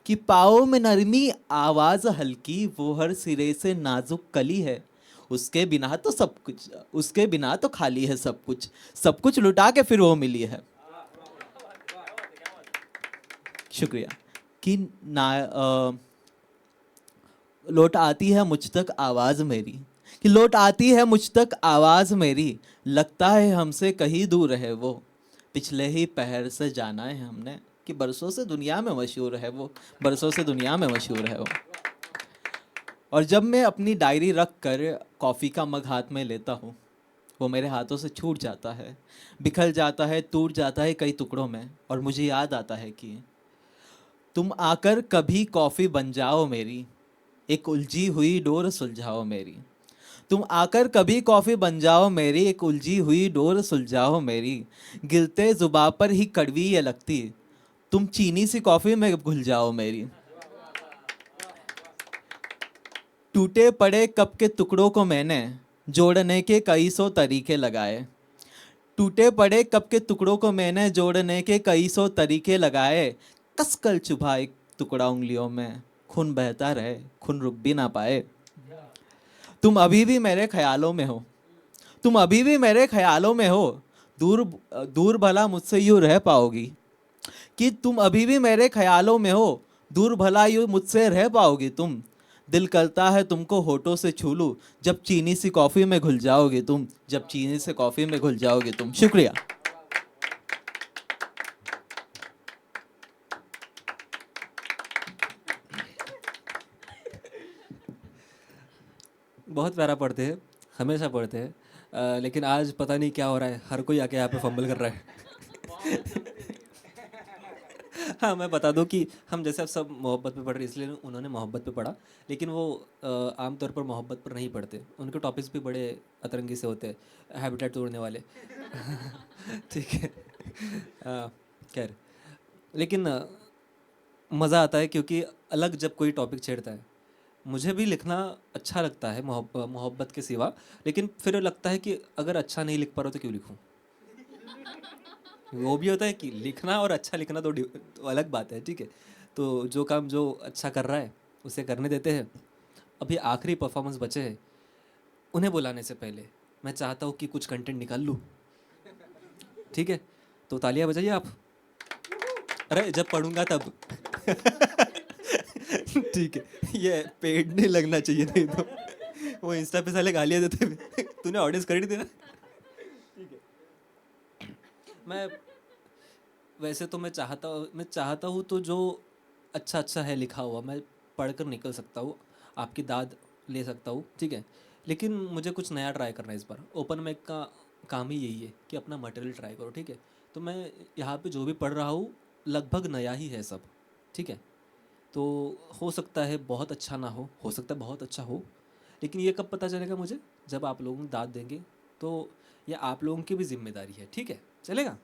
कि पाँव में नरमी, आवाज़ हल्की, वो हर सिरे से नाजुक कली है। उसके बिना तो सब कुछ, उसके बिना तो खाली है सब कुछ, सब कुछ लुटा के फिर वो मिली है। शुक्रिया। कि लौट आती है मुझ तक आवाज़ मेरी, कि लौट आती है मुझ तक आवाज़ मेरी, लगता है हमसे कहीं दूर है वो, पिछले ही पहर से जाना है हमने कि बरसों से दुनिया में मशहूर है वो, बरसों से दुनिया में मशहूर है वो। और जब मैं अपनी डायरी रख कर कॉफ़ी का मग हाथ में लेता हूँ, वो मेरे हाथों से छूट जाता है, बिखर जाता है, टूट जाता है कई टुकड़ों में, और मुझे याद आता है कि तुम आकर कभी कॉफ़ी बन जाओ मेरी, एक उलझी हुई डोर सुलझाओ मेरी। तुम आकर कभी कॉफ़ी बन जाओ मेरी, एक उलझी हुई डोर सुलझाओ मेरी। गिरते जुबां पर ही कड़वी ये लगती, तुम चीनी सी कॉफ़ी में घुल जाओ मेरी। टूटे पड़े कप के टुकड़ों को मैंने जोड़ने के कई सौ तरीके लगाए, टूटे पड़े कप के टुकड़ों को मैंने जोड़ने के कई सौ तरीके लगाए। कसकर चुभा एक टुकड़ा उंगलियों में, खून बहता रहे, खून रुक भी ना पाए। तुम अभी भी मेरे ख्यालों में हो, तुम अभी भी मेरे ख्यालों में हो, दूर दूर भला मुझसे यूँ रह पाओगी, कि तुम अभी भी मेरे ख्यालों में हो, दूर भला यूँ मुझसे रह पाओगी तुम। दिल करता है तुमको होठों से छू लूं, जब चीनी सी कॉफ़ी में घुल जाओगे तुम, जब चीनी से कॉफ़ी में घुल जाओगे तुम। शुक्रिया। बहुत प्यारा पढ़ते हैं, हमेशा पढ़ते हैं, लेकिन आज पता नहीं क्या हो रहा है, हर कोई आके यहाँ पे फंबल कर रहा है। हाँ, मैं बता दूं कि हम जैसे अब सब मोहब्बत पे पढ़ रहे हैं, इसलिए उन्होंने मोहब्बत पे पढ़ा, लेकिन वो आमतौर पर मोहब्बत पर नहीं पढ़ते, उनके टॉपिक्स भी बड़े अतरंगी से होते हैं, हैबिटेट तोड़ने वाले। ठीक है, खैर, लेकिन मज़ा आता है क्योंकि अलग जब कोई टॉपिक छेड़ता है, मुझे भी लिखना अच्छा लगता है मोहब्बत के सिवा, लेकिन फिर लगता है कि अगर अच्छा नहीं लिख पा रहा तो क्यों लिखूं। वो भी होता है कि लिखना और अच्छा लिखना तो अलग बात है, ठीक है। तो जो काम जो अच्छा कर रहा है उसे करने देते हैं। अभी आखिरी परफॉर्मेंस बचे हैं, उन्हें बुलाने से पहले मैं चाहता हूँ कि कुछ कंटेंट निकाल लूँ, ठीक है। तो तालियां बजाइए आप। अरे जब पढ़ूंगा तब। ठीक है, ये पेड नहीं लगना चाहिए, नहीं तो वो इंस्टा पे साले गालियाँ देते हुए। तूने ऑडियंस कर ही देना। मैं वैसे तो मैं चाहता हूँ तो जो अच्छा है लिखा हुआ मैं पढ़कर निकल सकता हूँ, आपकी दाद ले सकता हूँ, ठीक है। लेकिन मुझे कुछ नया ट्राई करना है इस बार। ओपन माइक का काम ही यही है कि अपना मटेरियल ट्राई करो, ठीक है। तो मैं यहाँ पे जो भी पढ़ रहा हूँ लगभग नया ही है सब, ठीक है। तो हो सकता है बहुत अच्छा ना हो सकता है बहुत अच्छा हो, लेकिन ये कब पता चलेगा मुझे, जब आप लोगों दाद देंगे, तो ये आप लोगों की भी जिम्मेदारी है, ठीक है, चलेगा।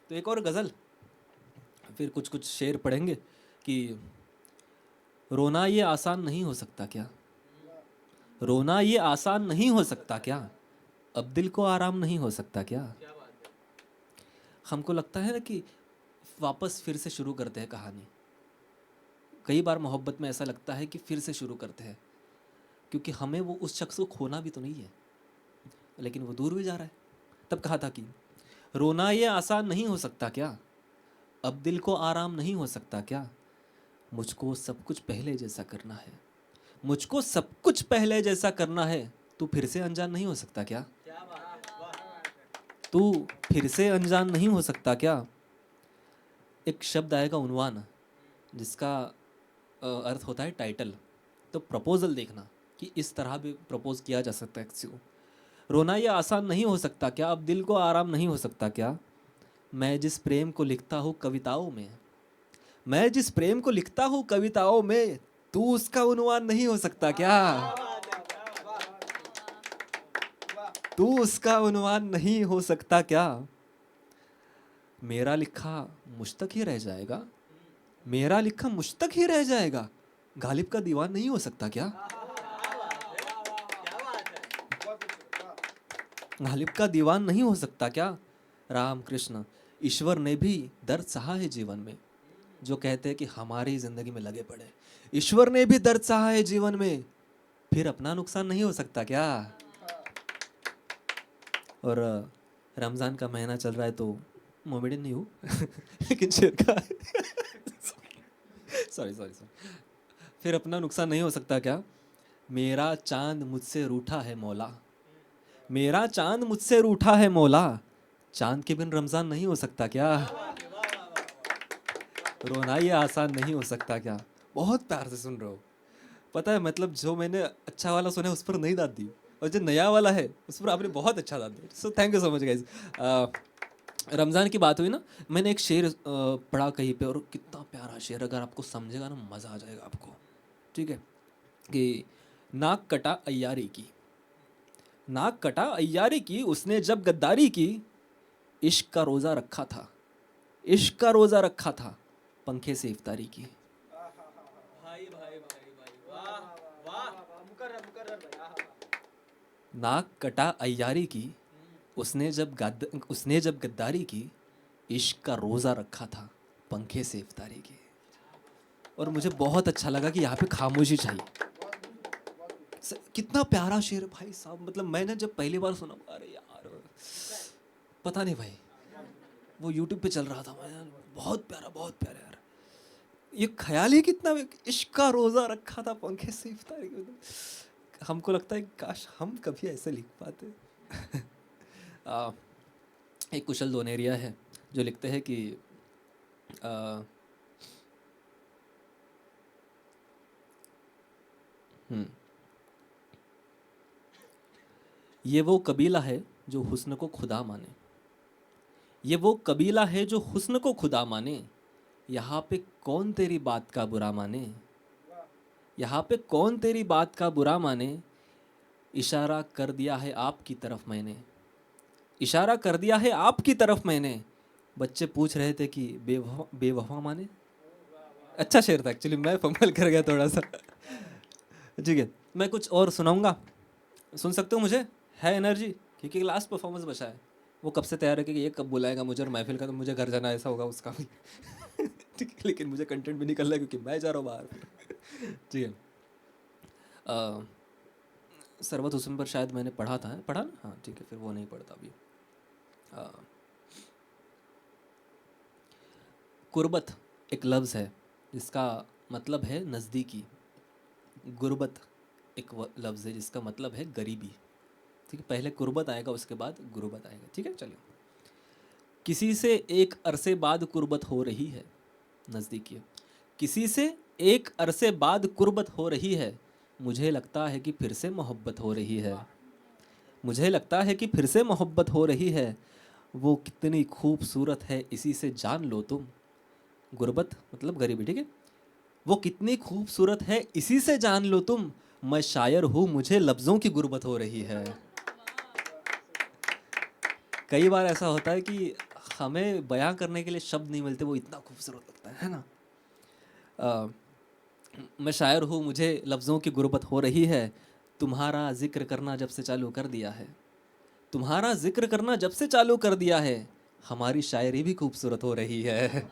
तो एक और गज़ल, फिर कुछ कुछ शेर पढ़ेंगे कि रोना ये आसान नहीं हो सकता क्या, रोना ये आसान नहीं हो सकता क्या, अब दिल को आराम नहीं हो सकता क्या। हमको लगता है ना कि वापस फिर से शुरू करते हैं कहानी। कई बार मोहब्बत में ऐसा लगता है कि फिर से शुरू करते हैं, क्योंकि हमें वो उस शख्स को खोना भी तो नहीं है, लेकिन वो दूर भी जा रहा है। तब कहा था कि रोना ये आसान नहीं हो सकता क्या, अब दिल को आराम नहीं हो सकता क्या, मुझको सब कुछ पहले जैसा करना है, मुझको सब कुछ पहले जैसा करना है, तू फिर से अनजान नहीं हो सकता क्या, तू फिर से अनजान नहीं हो सकता क्या। एक शब्द आएगा उन्वान, जिसका अर्थ होता है टाइटल। तो प्रपोजल देखना कि इस तरह भी प्रपोज किया जा सकता है किसी को। रोना ये आसान नहीं हो सकता क्या, अब दिल को आराम नहीं हो सकता क्या, मैं जिस प्रेम को लिखता हूँ कविताओं में, मैं जिस प्रेम को लिखता हूँ कविताओं में, तू उसका उन्वान नहीं हो सकता क्या, तू उसका उन्वान नहीं हो सकता क्या। मेरा लिखा मुझ तक ही रह जाएगा, मेरा लिखा मुझ तक ही रह जाएगा, गालिब का दीवान नहीं हो सकता क्या, गालिब का दीवान नहीं हो सकता क्या। राम कृष्ण, ईश्वर ने भी दर्द सहा है जीवन में, जो कहते हैं कि हमारी ज़िंदगी में लगे पड़े, ईश्वर ने भी दर्द सहा है जीवन में, फिर अपना नुकसान नहीं हो सकता क्या। और रमज़ान का महीना चल रहा है तो मोमेडियन नहीं हूँ लेकिन शेर का सॉरी, फिर अपना नुकसान नहीं हो सकता क्या। मेरा चांद मुझसे रूठा है मौला, मेरा चांद मुझसे रूठा है मौला, चांद के बिन रमज़ान नहीं हो सकता क्या, रोना ये आसान नहीं हो सकता क्या। बहुत प्यार से सुन रहे हो, पता है मतलब जो मैंने अच्छा वाला सुना है उस पर नहीं दाद दी, और जो नया वाला है उस पर आपने बहुत अच्छा दाद दिया। सो thank you so much guys. Ramzan की बात हुई ना, मैंने एक शेर पढ़ा कहीं पे, और कितना प्यारा शेर, अगर आपको समझेगा ना मज़ा आ जाएगा आपको, ठीक है। कि नाक कटा अय्यारी की, नाक कटा अय्यारी की, उसने जब गद्दारी की, इश्क का रोज़ा रखा था, इश्क का रोज़ा रखा था, पंखे से इफ्तारी की। नाक कटा अय्यारी की, उसने जब गद्दारी की, इश्क का रोज़ा रखा था, पंखे से इफ्तारी की। और मुझे बहुत अच्छा लगा कि यहाँ पे खामोशी चाहिए। कितना प्यारा शेर भाई साहब, मतलब मैंने जब पहली बार सुना, अरे यार पता नहीं भाई, वो YouTube पे चल रहा था, मैं बहुत प्यारा यार, ये ख्याल ही कितना, इश्क का रोज़ा रखा था, पंखे से इफ्तारी की। हमको लगता है काश हम कभी ऐसे लिख पाते। एक कुशल दोनेरिया है जो लिखते हैं कि ये वो कबीला है जो हुस्न को खुदा माने, ये वो कबीला है जो हुस्न को खुदा माने, यहाँ पे कौन तेरी बात का बुरा माने, यहाँ पे कौन तेरी बात का बुरा माने, इशारा कर दिया है आपकी तरफ मैंने, इशारा कर दिया है आपकी तरफ मैंने, बच्चे पूछ रहे थे कि बेवफा माने। अच्छा शेर था एक्चुअली, मैं फंबल कर गया थोड़ा सा। ठीक है, मैं कुछ और सुनाऊंगा, सुन सकते हो मुझे, है एनर्जी, क्योंकि लास्ट परफॉर्मेंस बचा है। वो कब से तैयार है कि ये कब बुलाएगा मुझे, और महफिल का तो मुझे घर जाना, ऐसा होगा उसका भी। ठीक है, लेकिन मुझे कंटेंट भी निकल रहा है क्योंकि मैं जा रहा हूँ बाहर। ठीक है, सरवत हुस्न पर शायद मैंने पढ़ा ना, हाँ ठीक है, फिर वो नहीं पढ़ता अभी। कुर्बत एक लफ्ज़ है जिसका मतलब है नज़दीकी, गुर्बत एक लफ्ज़ है जिसका मतलब है गरीबी। ठीक है, पहले कुर्बत आएगा उसके बाद गुर्बत आएगा। ठीक है, चलिए। किसी से एक अरसे बाद कुर्बत हो रही है, नज़दीकी है। किसी से एक अरसे बाद कुर्बत हो रही है, मुझे लगता है कि फिर से मोहब्बत हो रही है, मुझे लगता है कि फिर से मोहब्बत हो रही है, वो कितनी खूबसूरत है इसी से जान लो तुम। गुर्बत मतलब गरीबी, ठीक है। वो कितनी खूबसूरत है इसी से जान लो तुम, मैं शायर हूँ मुझे लफ्ज़ों की गुर्बत हो रही है। कई बार ऐसा होता है कि हमें बयां करने के लिए शब्द नहीं मिलते, वो इतना खूबसूरत लगता है ना। मैं शायर हूँ मुझे लफ्ज़ों की गुर्बत हो रही है, तुम्हारा जिक्र करना जब से चालू कर दिया है, तुम्हारा जिक्र करना जब से चालू कर दिया है, हमारी शायरी भी खूबसूरत हो रही है।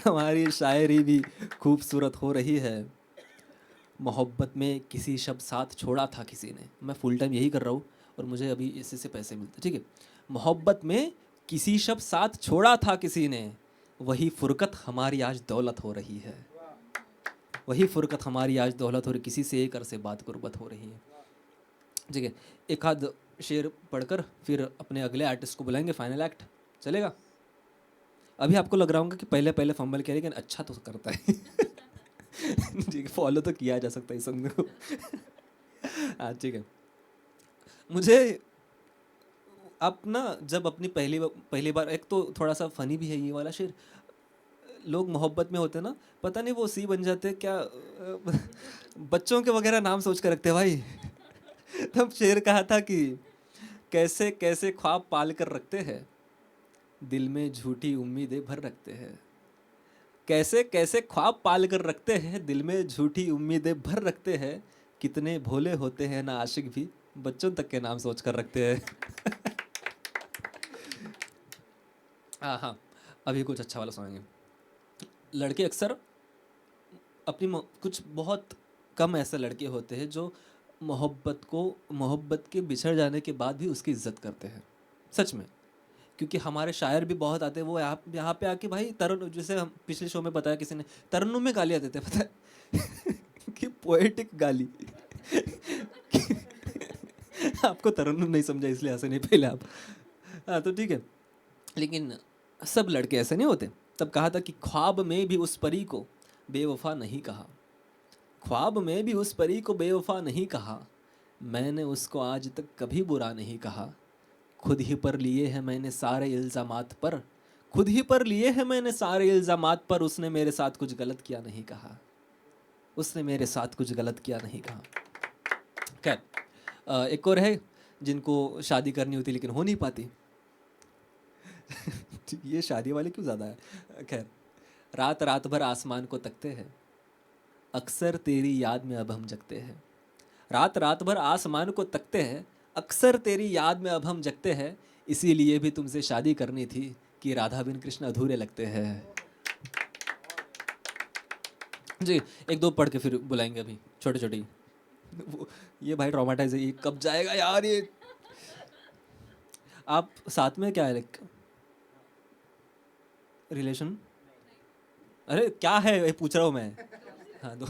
हमारी शायरी भी खूबसूरत हो रही है। मोहब्बत में किसी शब्द साथ छोड़ा था किसी ने, मैं फुल टाइम यही कर रहा हूँ और मुझे अभी इससे से पैसे मिलते, ठीक है। मोहब्बत में किसी शब्द साथ छोड़ा था किसी ने, वही फुरकत हमारी आज दौलत हो रही है, वही फुरकत हमारी आज दौलत हो रही, किसी से एक से बात गुर्बत हो रही है, ठीक है। एक आध शेर पढ़कर फिर अपने अगले आर्टिस्ट को बुलाएंगे, फाइनल एक्ट चलेगा। अभी आपको लग रहा होगा कि पहले पहले फंबल किया लेकिन अच्छा तो करता है। ठीक है, फॉलो तो किया जा सकता है इस बंदे को। हाँ ठीक है। मुझे आप ना जब अपनी पहली बार, एक तो थोड़ा सा फनी भी है ये वाला शेर, लोग मोहब्बत में होते ना, पता नहीं वो सी बन जाते क्या, बच्चों के वगैरह नाम सोच कर रखते हैं भाई। तब शेर कहा था कि कैसे कैसे ख्वाब पाल कर रखते हैं, दिल में झूठी उम्मीदें भर रखते हैं, कैसे कैसे ख्वाब पाल कर रखते हैं, दिल में झूठी उम्मीदें भर रखते हैं, कितने भोले होते हैं ना आशिक भी, बच्चों तक के नाम सोच कर रखते हैं। हाँ, अभी कुछ अच्छा वाला सुनाएंगे। लड़के अक्सर अपनी कुछ बहुत कम ऐसे लड़के होते हैं जो मोहब्बत के बिछड़ जाने के बाद भी उसकी इज्जत करते हैं, सच में। क्योंकि हमारे शायर भी बहुत आते हैं, वो यहाँ पे आके भाई तरन, जैसे हम पिछले शो में बताया किसी ने, तरन्नुम में गालियाँ देते हैं, पता है। कि पोएटिक गाली। आपको तरन्नुम नहीं समझा इसलिए ऐसे नहीं पहले आप। हाँ तो ठीक है, लेकिन सब लड़के ऐसे नहीं होते। तब कहा था कि ख्वाब में भी उस परी को बेवफा नहीं कहा, ख्वाब में भी उस परी को बेवफा नहीं कहा, मैंने उसको आज तक कभी बुरा नहीं कहा, खुद ही पर लिए हैं मैंने सारे इल्ज़ामात पर, खुद ही पर लिए हैं मैंने सारे इल्ज़ामात पर, उसने मेरे साथ कुछ गलत किया नहीं कहा, उसने मेरे साथ कुछ गलत किया नहीं कहा। खैर एक और है जिनको शादी करनी होती लेकिन हो नहीं पाती। ये शादी वाले क्यों ज़्यादा है। खैर, रात रात भर आसमान को तकते हैं, अक्सर तेरी याद में अब हम जगते हैं, रात रात भर आसमान को तकते हैं, अक्सर तेरी याद में अब हम जगते हैं, इसीलिए भी तुमसे शादी करनी थी कि राधा बिन कृष्ण अधूरे लगते हैं। जी एक दो पढ़ के फिर बुलाएंगे, अभी छोटे छोटे। ये भाई ट्रॉमाटाइज है, ये कब जाएगा यार ये। आप साथ में क्या है, लाइक रिलेशन? अरे क्या है ये पूछ रहा हूँ मैं। हाँ दो।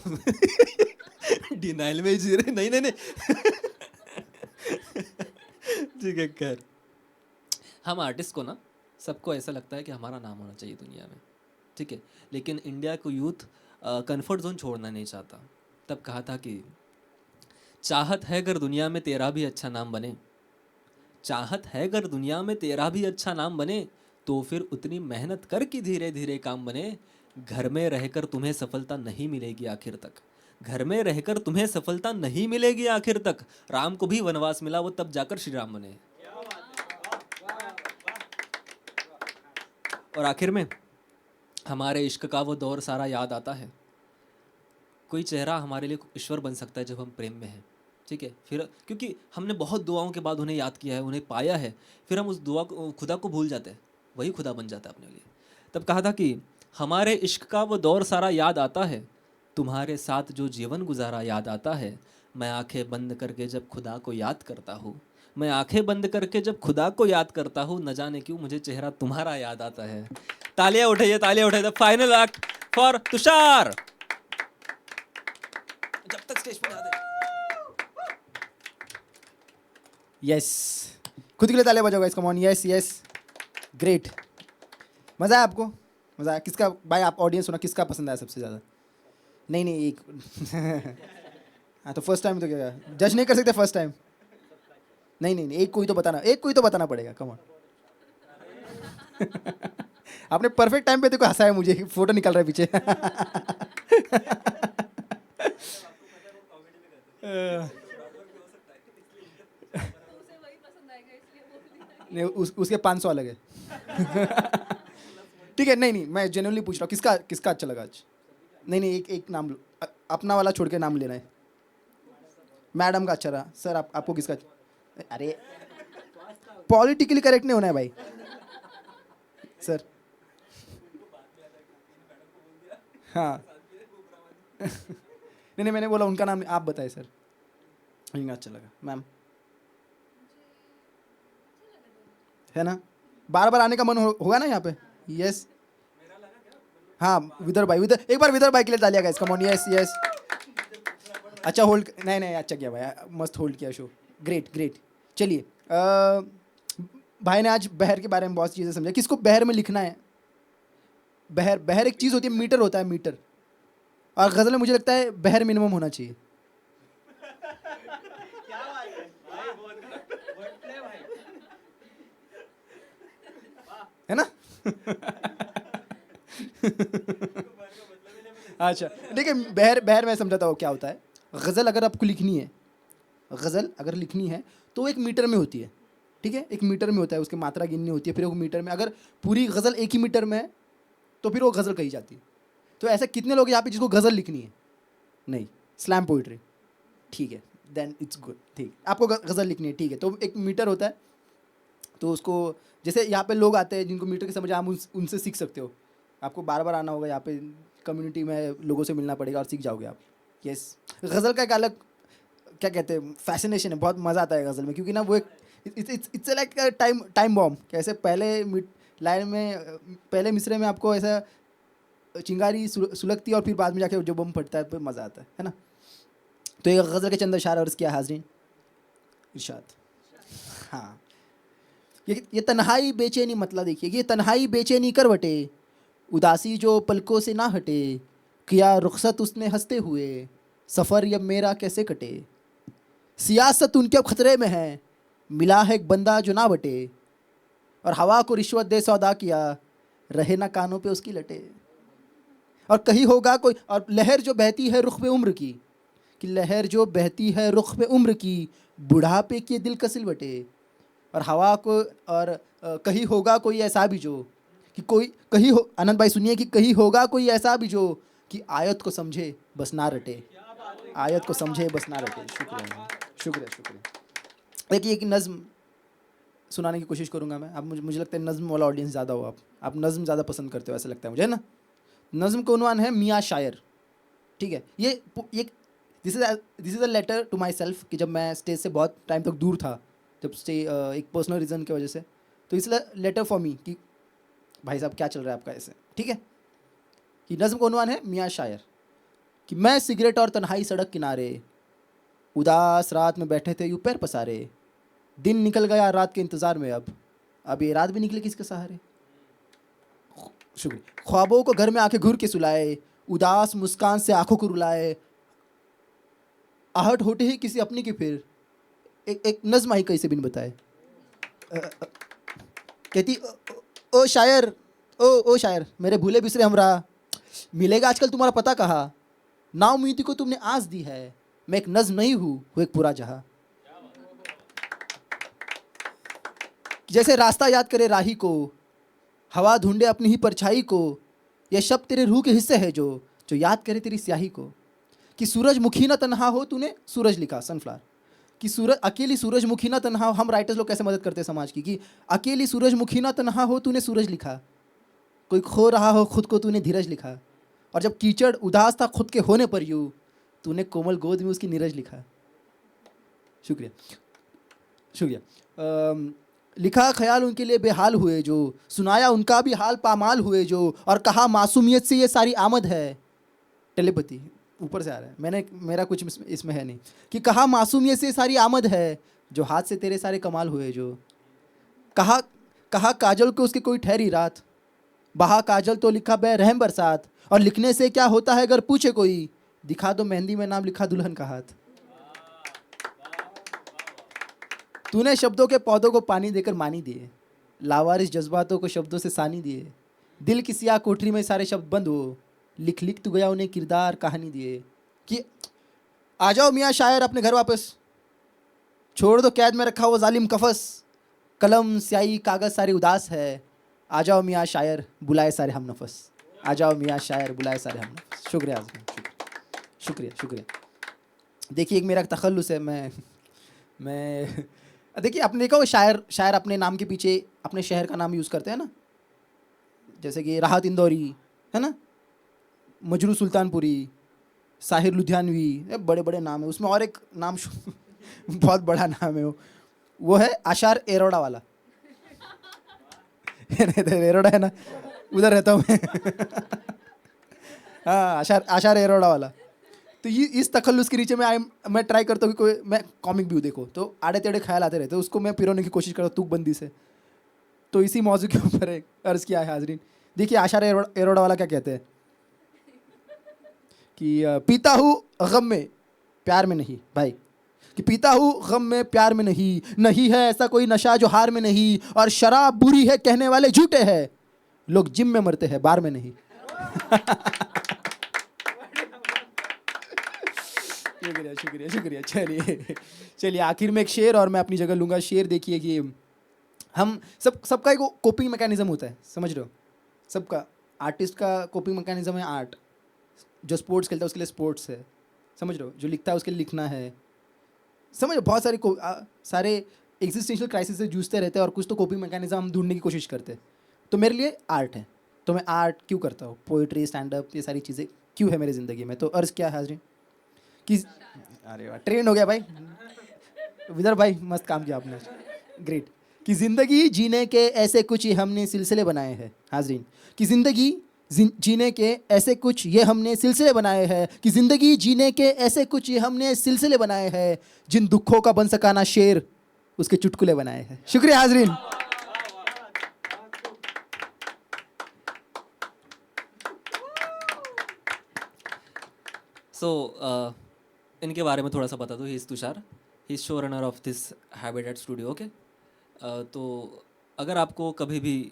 डिनाइल में जी रहे, नहीं नहीं नहीं। ठीक है। खैर, हम आर्टिस्ट को ना, सबको ऐसा लगता है कि हमारा नाम होना चाहिए दुनिया में, ठीक है। लेकिन इंडिया को यूथ कंफर्ट जोन छोड़ना नहीं चाहता। तब कहा था कि चाहत है अगर दुनिया में तेरा भी अच्छा नाम बने, चाहत है अगर दुनिया में तेरा भी अच्छा नाम बने, तो फिर उतनी मेहनत कर कि धीरे धीरे काम बने, घर में रहकर तुम्हें सफलता नहीं मिलेगी आखिर तक, घर में रहकर तुम्हें सफलता नहीं मिलेगी आखिर तक, राम को भी वनवास मिला वो तब जाकर श्री राम बने। और आखिर में हमारे इश्क का वो दौर सारा याद आता है, कोई चेहरा हमारे लिए ईश्वर बन सकता है जब हम प्रेम में हैं, ठीक है। फिर क्योंकि हमने बहुत दुआओं के बाद उन्हें याद किया है, उन्हें पाया है, फिर हम उस दुआ को, खुदा को भूल जाते हैं, वही खुदा बन जाता है अपने लिए। तब कहा था कि हमारे इश्क का वो दौर सारा याद आता है, तुम्हारे साथ जो जीवन गुजारा याद आता है, मैं आंखें बंद करके जब खुदा को याद करता हूँ, मैं आंखें बंद करके जब खुदा को याद करता हूँ, न जाने क्यों मुझे चेहरा तुम्हारा याद आता है। तालियां उठाइए, तालियां उठाइए। The final act for Tushar. जब तक स्टेज पर जाते। यस, खुद के लिए तालियां बजाओ guys, come on. Yes yes, great. मज़ा आया आपको? मज़ा आया? किसका भाई, आप ऑडियंस होना, किसका पसंद आया सबसे ज़्यादा? नहीं एक। हाँ तो फर्स्ट टाइम तो क्या जज नहीं कर सकते फर्स्ट टाइम? नहीं, एक कोई तो बताना पड़ेगा, कम ऑन। आपने परफेक्ट टाइम पे देखो हंसाया मुझे, फोटो निकल रहा है पीछे। नहीं उसके 500 अलग है। ठीक है, नहीं नहीं, मैं जेन्युइनली पूछ रहा हूँ किसका किसका अच्छा लगा आज। नहीं नहीं, एक नाम लो, अपना वाला छोड़ के नाम लेना है। मैडम का अच्छा रहा सर, आपको किसका अरे पॉलिटिकली करेक्ट नहीं होना है भाई सर। हाँ नहीं नहीं, मैंने बोला उनका नाम आप बताए सर। इनका अच्छा लगा मैम, है ना? बार बार आने का मन होगा ना यहाँ पे? यस हाँ, विदर भाई, विदर एक बार विदर भाई के लिए तालियां guys, come on. Yes yes, अच्छा होल्ड, नहीं नहीं अच्छा किया भाई, मस्त होल्ड किया शो, ग्रेट ग्रेट। चलिए भाई ने आज बहर के बारे में बहुत चीज़ें समझा। किसको बहर में लिखना है? बहर बहर एक चीज़ होती है, मीटर होता है मीटर, और गज़ल में मुझे लगता है बहर मिनिमम होना चाहिए। है ना? अच्छा देखिए, बहर बहर मैं समझाता हूँ क्या होता है। गज़ल अगर आपको लिखनी है, गज़ल अगर लिखनी है तो एक मीटर में होती है, ठीक है? एक मीटर में होता है, उसकी मात्रा गिननी होती है, फिर वो मीटर में, अगर पूरी गज़ल एक ही मीटर में है तो फिर वो गज़ल कही जाती है। तो ऐसे कितने लोग यहाँ पे जिसको गज़ल लिखनी है? नहीं, स्लैम पोइट्री, ठीक है, देन इट्स गुड। ठीक, आपको गज़ल लिखनी है, ठीक है, तो एक मीटर होता है। तो उसको, जैसे यहाँ पे लोग आते हैं जिनको मीटर की समझ, आप उनसे सीख सकते हो। आपको बार बार आना होगा यहाँ पे, कम्युनिटी में लोगों से मिलना पड़ेगा और सीख जाओगे आप। यस, गज़ल का एक अलग क्या कहते हैं फैसिनेशन है, बहुत मज़ा आता है गज़ल में, क्योंकि ना वो एक इट्स लाइक टाइम बॉम्ब। कैसे पहले लाइन में, पहले मिसरे में आपको ऐसा चिंगारी सुलगती है और फिर बाद में जाके जो बम फटता है, फिर मज़ा आता है ना? तो ये गज़ल के चंद अशार अर्ज़ किया हाज़रीन, इरशाद। हाँ, ये तन्हाई बेचैनी, मतलब देखिए, ये तन्हाई बेचैनी करवटे, उदासी जो पलकों से ना हटे, किया रुखसत उसने हंसते हुए, सफ़र अब मेरा कैसे कटे। सियासत उनके अब खतरे में है, मिला है एक बंदा जो ना बटे, और हवा को रिश्वत दे सौदा किया, रहे ना कानों पे उसकी लटे। और कहीं होगा कोई, और लहर जो बहती है रुख पे उम्र की, कि लहर जो बहती है रुख पे उम्र की, बुढ़ापे के दिल का सिलवटे। और हवा को, और कहीं होगा कोई ऐसा भी जो, कि कोई कहीं हो, आनंद भाई सुनिए, कि कहीं होगा कोई ऐसा भी जो, कि आयत को समझे बस ना रटे, आयत को समझे बस ना रटे। शुक्रिया शुक्रिया शुक्रिया। देखिए एक नज़्म सुनाने की कोशिश करूँगा मैं। आप मुझे लगता है नज़्म वाला ऑडियंस ज़्यादा हो, आप नज़्म ज़्यादा पसंद करते हो ऐसा लगता है मुझे, है ना? नज़्म का उन्वान है मियाँ शायर, ठीक है? ये this is a letter to myself, कि जब मैं स्टेज से बहुत टाइम तक दूर था, जब एक पर्सनल रीज़न की वजह से, तो इसलिए लेटर फॉर मी, कि भाई साहब क्या चल रहा है आपका ऐसे, ठीक है? कि नज़्म का उन्वान है मियाँ शायर, कि मैं सिगरेट और तन्हाई सड़क किनारे, उदास रात में बैठे थे यूँ पैर पसारे, दिन निकल गया रात के इंतज़ार में, अब ये रात भी निकले किसके सहारे। शुक्रिया। ख्वाबों को घर में आके घूर के सुलाए, उदास मुस्कान से आंखों को रुलाए, आहट होते ही किसी अपनी की फिर, एक नज़्म आई कैसे बिन बताए। कहती ओ शायर, ओ शायर, मेरे भूले बिसरे हमरा, मिलेगा आजकल तुम्हारा पता कहाँ, नाउमीदी को तुमने आस दी है, मैं एक नज़्म नहीं हूँ एक पूरा जहाँ। जैसे रास्ता याद करे राही को, हवा ढूंढे अपनी ही परछाई को, यह शब्द तेरे रूह के हिस्से है जो याद करे तेरी स्याही को। कि सूरजमुखी ना तन्हा हो, तूने सूरज लिखा, सनफ्लावर, कि अकेली सूरजमुखी ना तन्हा हो। हम राइटर्स लोग कैसे मदद करते हैं समाज की, कि अकेली सूरजमुखी ना तन्हा हो, तूने सूरज लिखा, कोई खो रहा हो खुद को, तूने धीरज लिखा, और जब कीचड़ उदास था खुद के होने पर यूँ, तूने कोमल गोद में उसकी नीरज लिखा। शुक्रिया शुक्रिया। लिखा ख्याल उनके लिए बेहाल हुए जो, सुनाया उनका भी हाल पामाल हुए जो, और कहा मासूमियत से ये सारी आमद है। टेलीपैथी ऊपर से आ रहा है, मेरा कुछ इसमें है नहीं, कि कहा मासूमियत से सारी आमद है, जो हाथ से तेरे सारे कमाल हुए जो। कहा काजल को उसकी कोई ठहरी रात, बहा काजल तो लिखा बे रहम बरसात, और लिखने से क्या होता है अगर पूछे कोई, दिखा दो मेहंदी में नाम लिखा दुल्हन का हाथ। तूने शब्दों के पौधों को पानी देकर मानी दिए, लावारिस जज्बातों को शब्दों से सानी दिए, दिल की सियाह कोठरी में सारे शब्द बंद हो, लिख लिख तू गया उन्हें किरदार कहानी दिए। कि आ जाओ मियाँ शायर अपने घर वापस, छोड़ दो कैद में रखा वो जालिम कफस, कलम स्याही कागज सारे उदास है, आ जाओ मियाँ शायर बुलाए सारे हम नफस, आ जाओ मियाँ शायर बुलाए सारे हम नफस। शुक्रिया आज़मीन, शुक्रिया शुक्रिया। देखिए एक मेरा तखल्लुस है, मैं देखिए आपने देखा वो शायर अपने नाम के पीछे अपने शहर का नाम यूज़ करते हैं ना, जैसे कि राहत इंदौरी है ना, मजरू सुल्तानपुरी, साहिर लुधियानवी, ये बड़े बड़े नाम है। उसमें और एक नाम बहुत बड़ा नाम है, वो है आशार एरोड़ा वाला। एरोड़ा है ना, उधर रहता हूँ मैं। हाँ, आशार एरोड़ा वाला। तो ये इस तखल्लुस के नीचे मैं ट्राई करता हूँ कि कोई मैं कॉमिक व्यू देखो तो आड़े टेढ़े ख्याल आते रहते हैं, उसको मैं पिरोने की कोशिश करता हूँ तुकबंदी से। तो इसी मौजू के ऊपर एक अर्ज़ किया है हाजरीन। देखिए आशार एरोड़ा वाला क्या कहते हैं कि पीता हूँ गम में प्यार में नहीं भाई, कि पीता हूँ गम में प्यार में नहीं, नहीं है ऐसा कोई नशा जो हार में नहीं, और शराब बुरी है कहने वाले झूठे हैं, लोग जिम में मरते हैं बार में नहीं। शुक्रिया शुक्रिया शुक्रिया। चलिए आखिर में एक शेर और मैं अपनी जगह लूँगा। शेर देखिए कि हम सबका एक कोपिंग मैकेनिज्म होता है, समझ रहे हो, सबका। आर्टिस्ट का कोपिंग मैकेनिज्म है आर्ट, जो स्पोर्ट्स खेलता है उसके लिए स्पोर्ट्स है, समझ रहे हो, जो लिखता है उसके लिए लिखना है, समझ, बहुत सारे एग्जिस्टेंशियल क्राइसिस से जूझते रहते हैं और कुछ तो कोपिंग मैकेनिज्म हम ढूंढने की कोशिश करते हैं। तो मेरे लिए आर्ट है, तो मैं आर्ट क्यों करता हूँ, पोइट्री, स्टैंड अप, ये सारी चीज़ें क्यों है मेरी ज़िंदगी में। तो अर्ज़ क्या है हाजरीन कि अरे वाह, ट्रेंड हो गया भाई, विदर भाई मस्त काम किया आपने, ग्रेट। कि ज़िंदगी जीने के ऐसे कुछ ही हमने सिलसिले बनाए हैं हाजरीन, कि ज़िंदगी जीने के ऐसे कुछ ये हमने सिलसिले बनाए हैं, कि ज़िंदगी जीने के ऐसे कुछ ये हमने सिलसिले बनाए हैं, जिन दुखों का बन सका ना शेर उसके चुटकुले बनाए हैं। शुक्रिया हाजरीन। सो इनके बारे में थोड़ा सा बता दो। He is Tushar, he is show runner of this habitat studio. Okay, तो अगर आपको कभी भी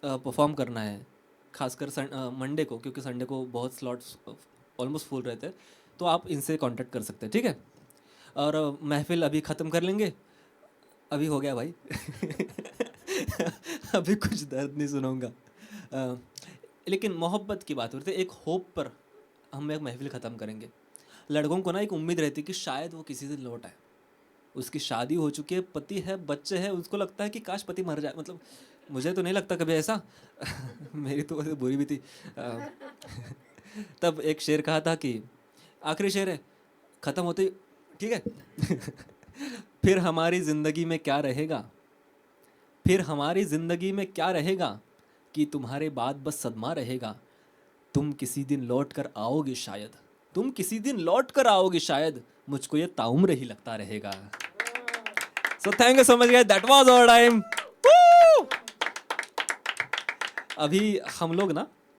परफॉर्म करना है, खासकर मंडे को, क्योंकि संडे को बहुत स्लॉट्स ऑलमोस्ट फुल रहते हैं, तो आप इनसे कांटेक्ट कर सकते हैं, ठीक है। और महफिल अभी ख़त्म कर लेंगे, अभी हो गया भाई। अभी कुछ दर्द नहीं सुनाऊंगा, लेकिन मोहब्बत की बात हो रही थी, एक होप पर हम एक महफिल ख़त्म करेंगे। लड़कों को ना एक उम्मीद रहती है कि शायद वो किसी दिन लौट आए, उसकी शादी हो चुकी है, पति है, बच्चे हैं, उसको लगता है कि काश पति मर जाए। मतलब मुझे तो नहीं लगता कभी ऐसा। मेरी तो वैसे बुरी भी थी। तब एक शेर कहा था कि आखिरी शेर है, ख़त्म होते, ठीक है। फिर हमारी ज़िंदगी में क्या रहेगा, फिर हमारी ज़िंदगी में क्या रहेगा, कि तुम्हारे बाद बस सदमा रहेगा, तुम किसी दिन लौट कर आओगे शायद, तुम किसी दिन लौट कर आओगे शायद, मुझको ये ताउम्र ही लगता रहेगा। So thank you so much guys, that was our time. अभी हम लोग ना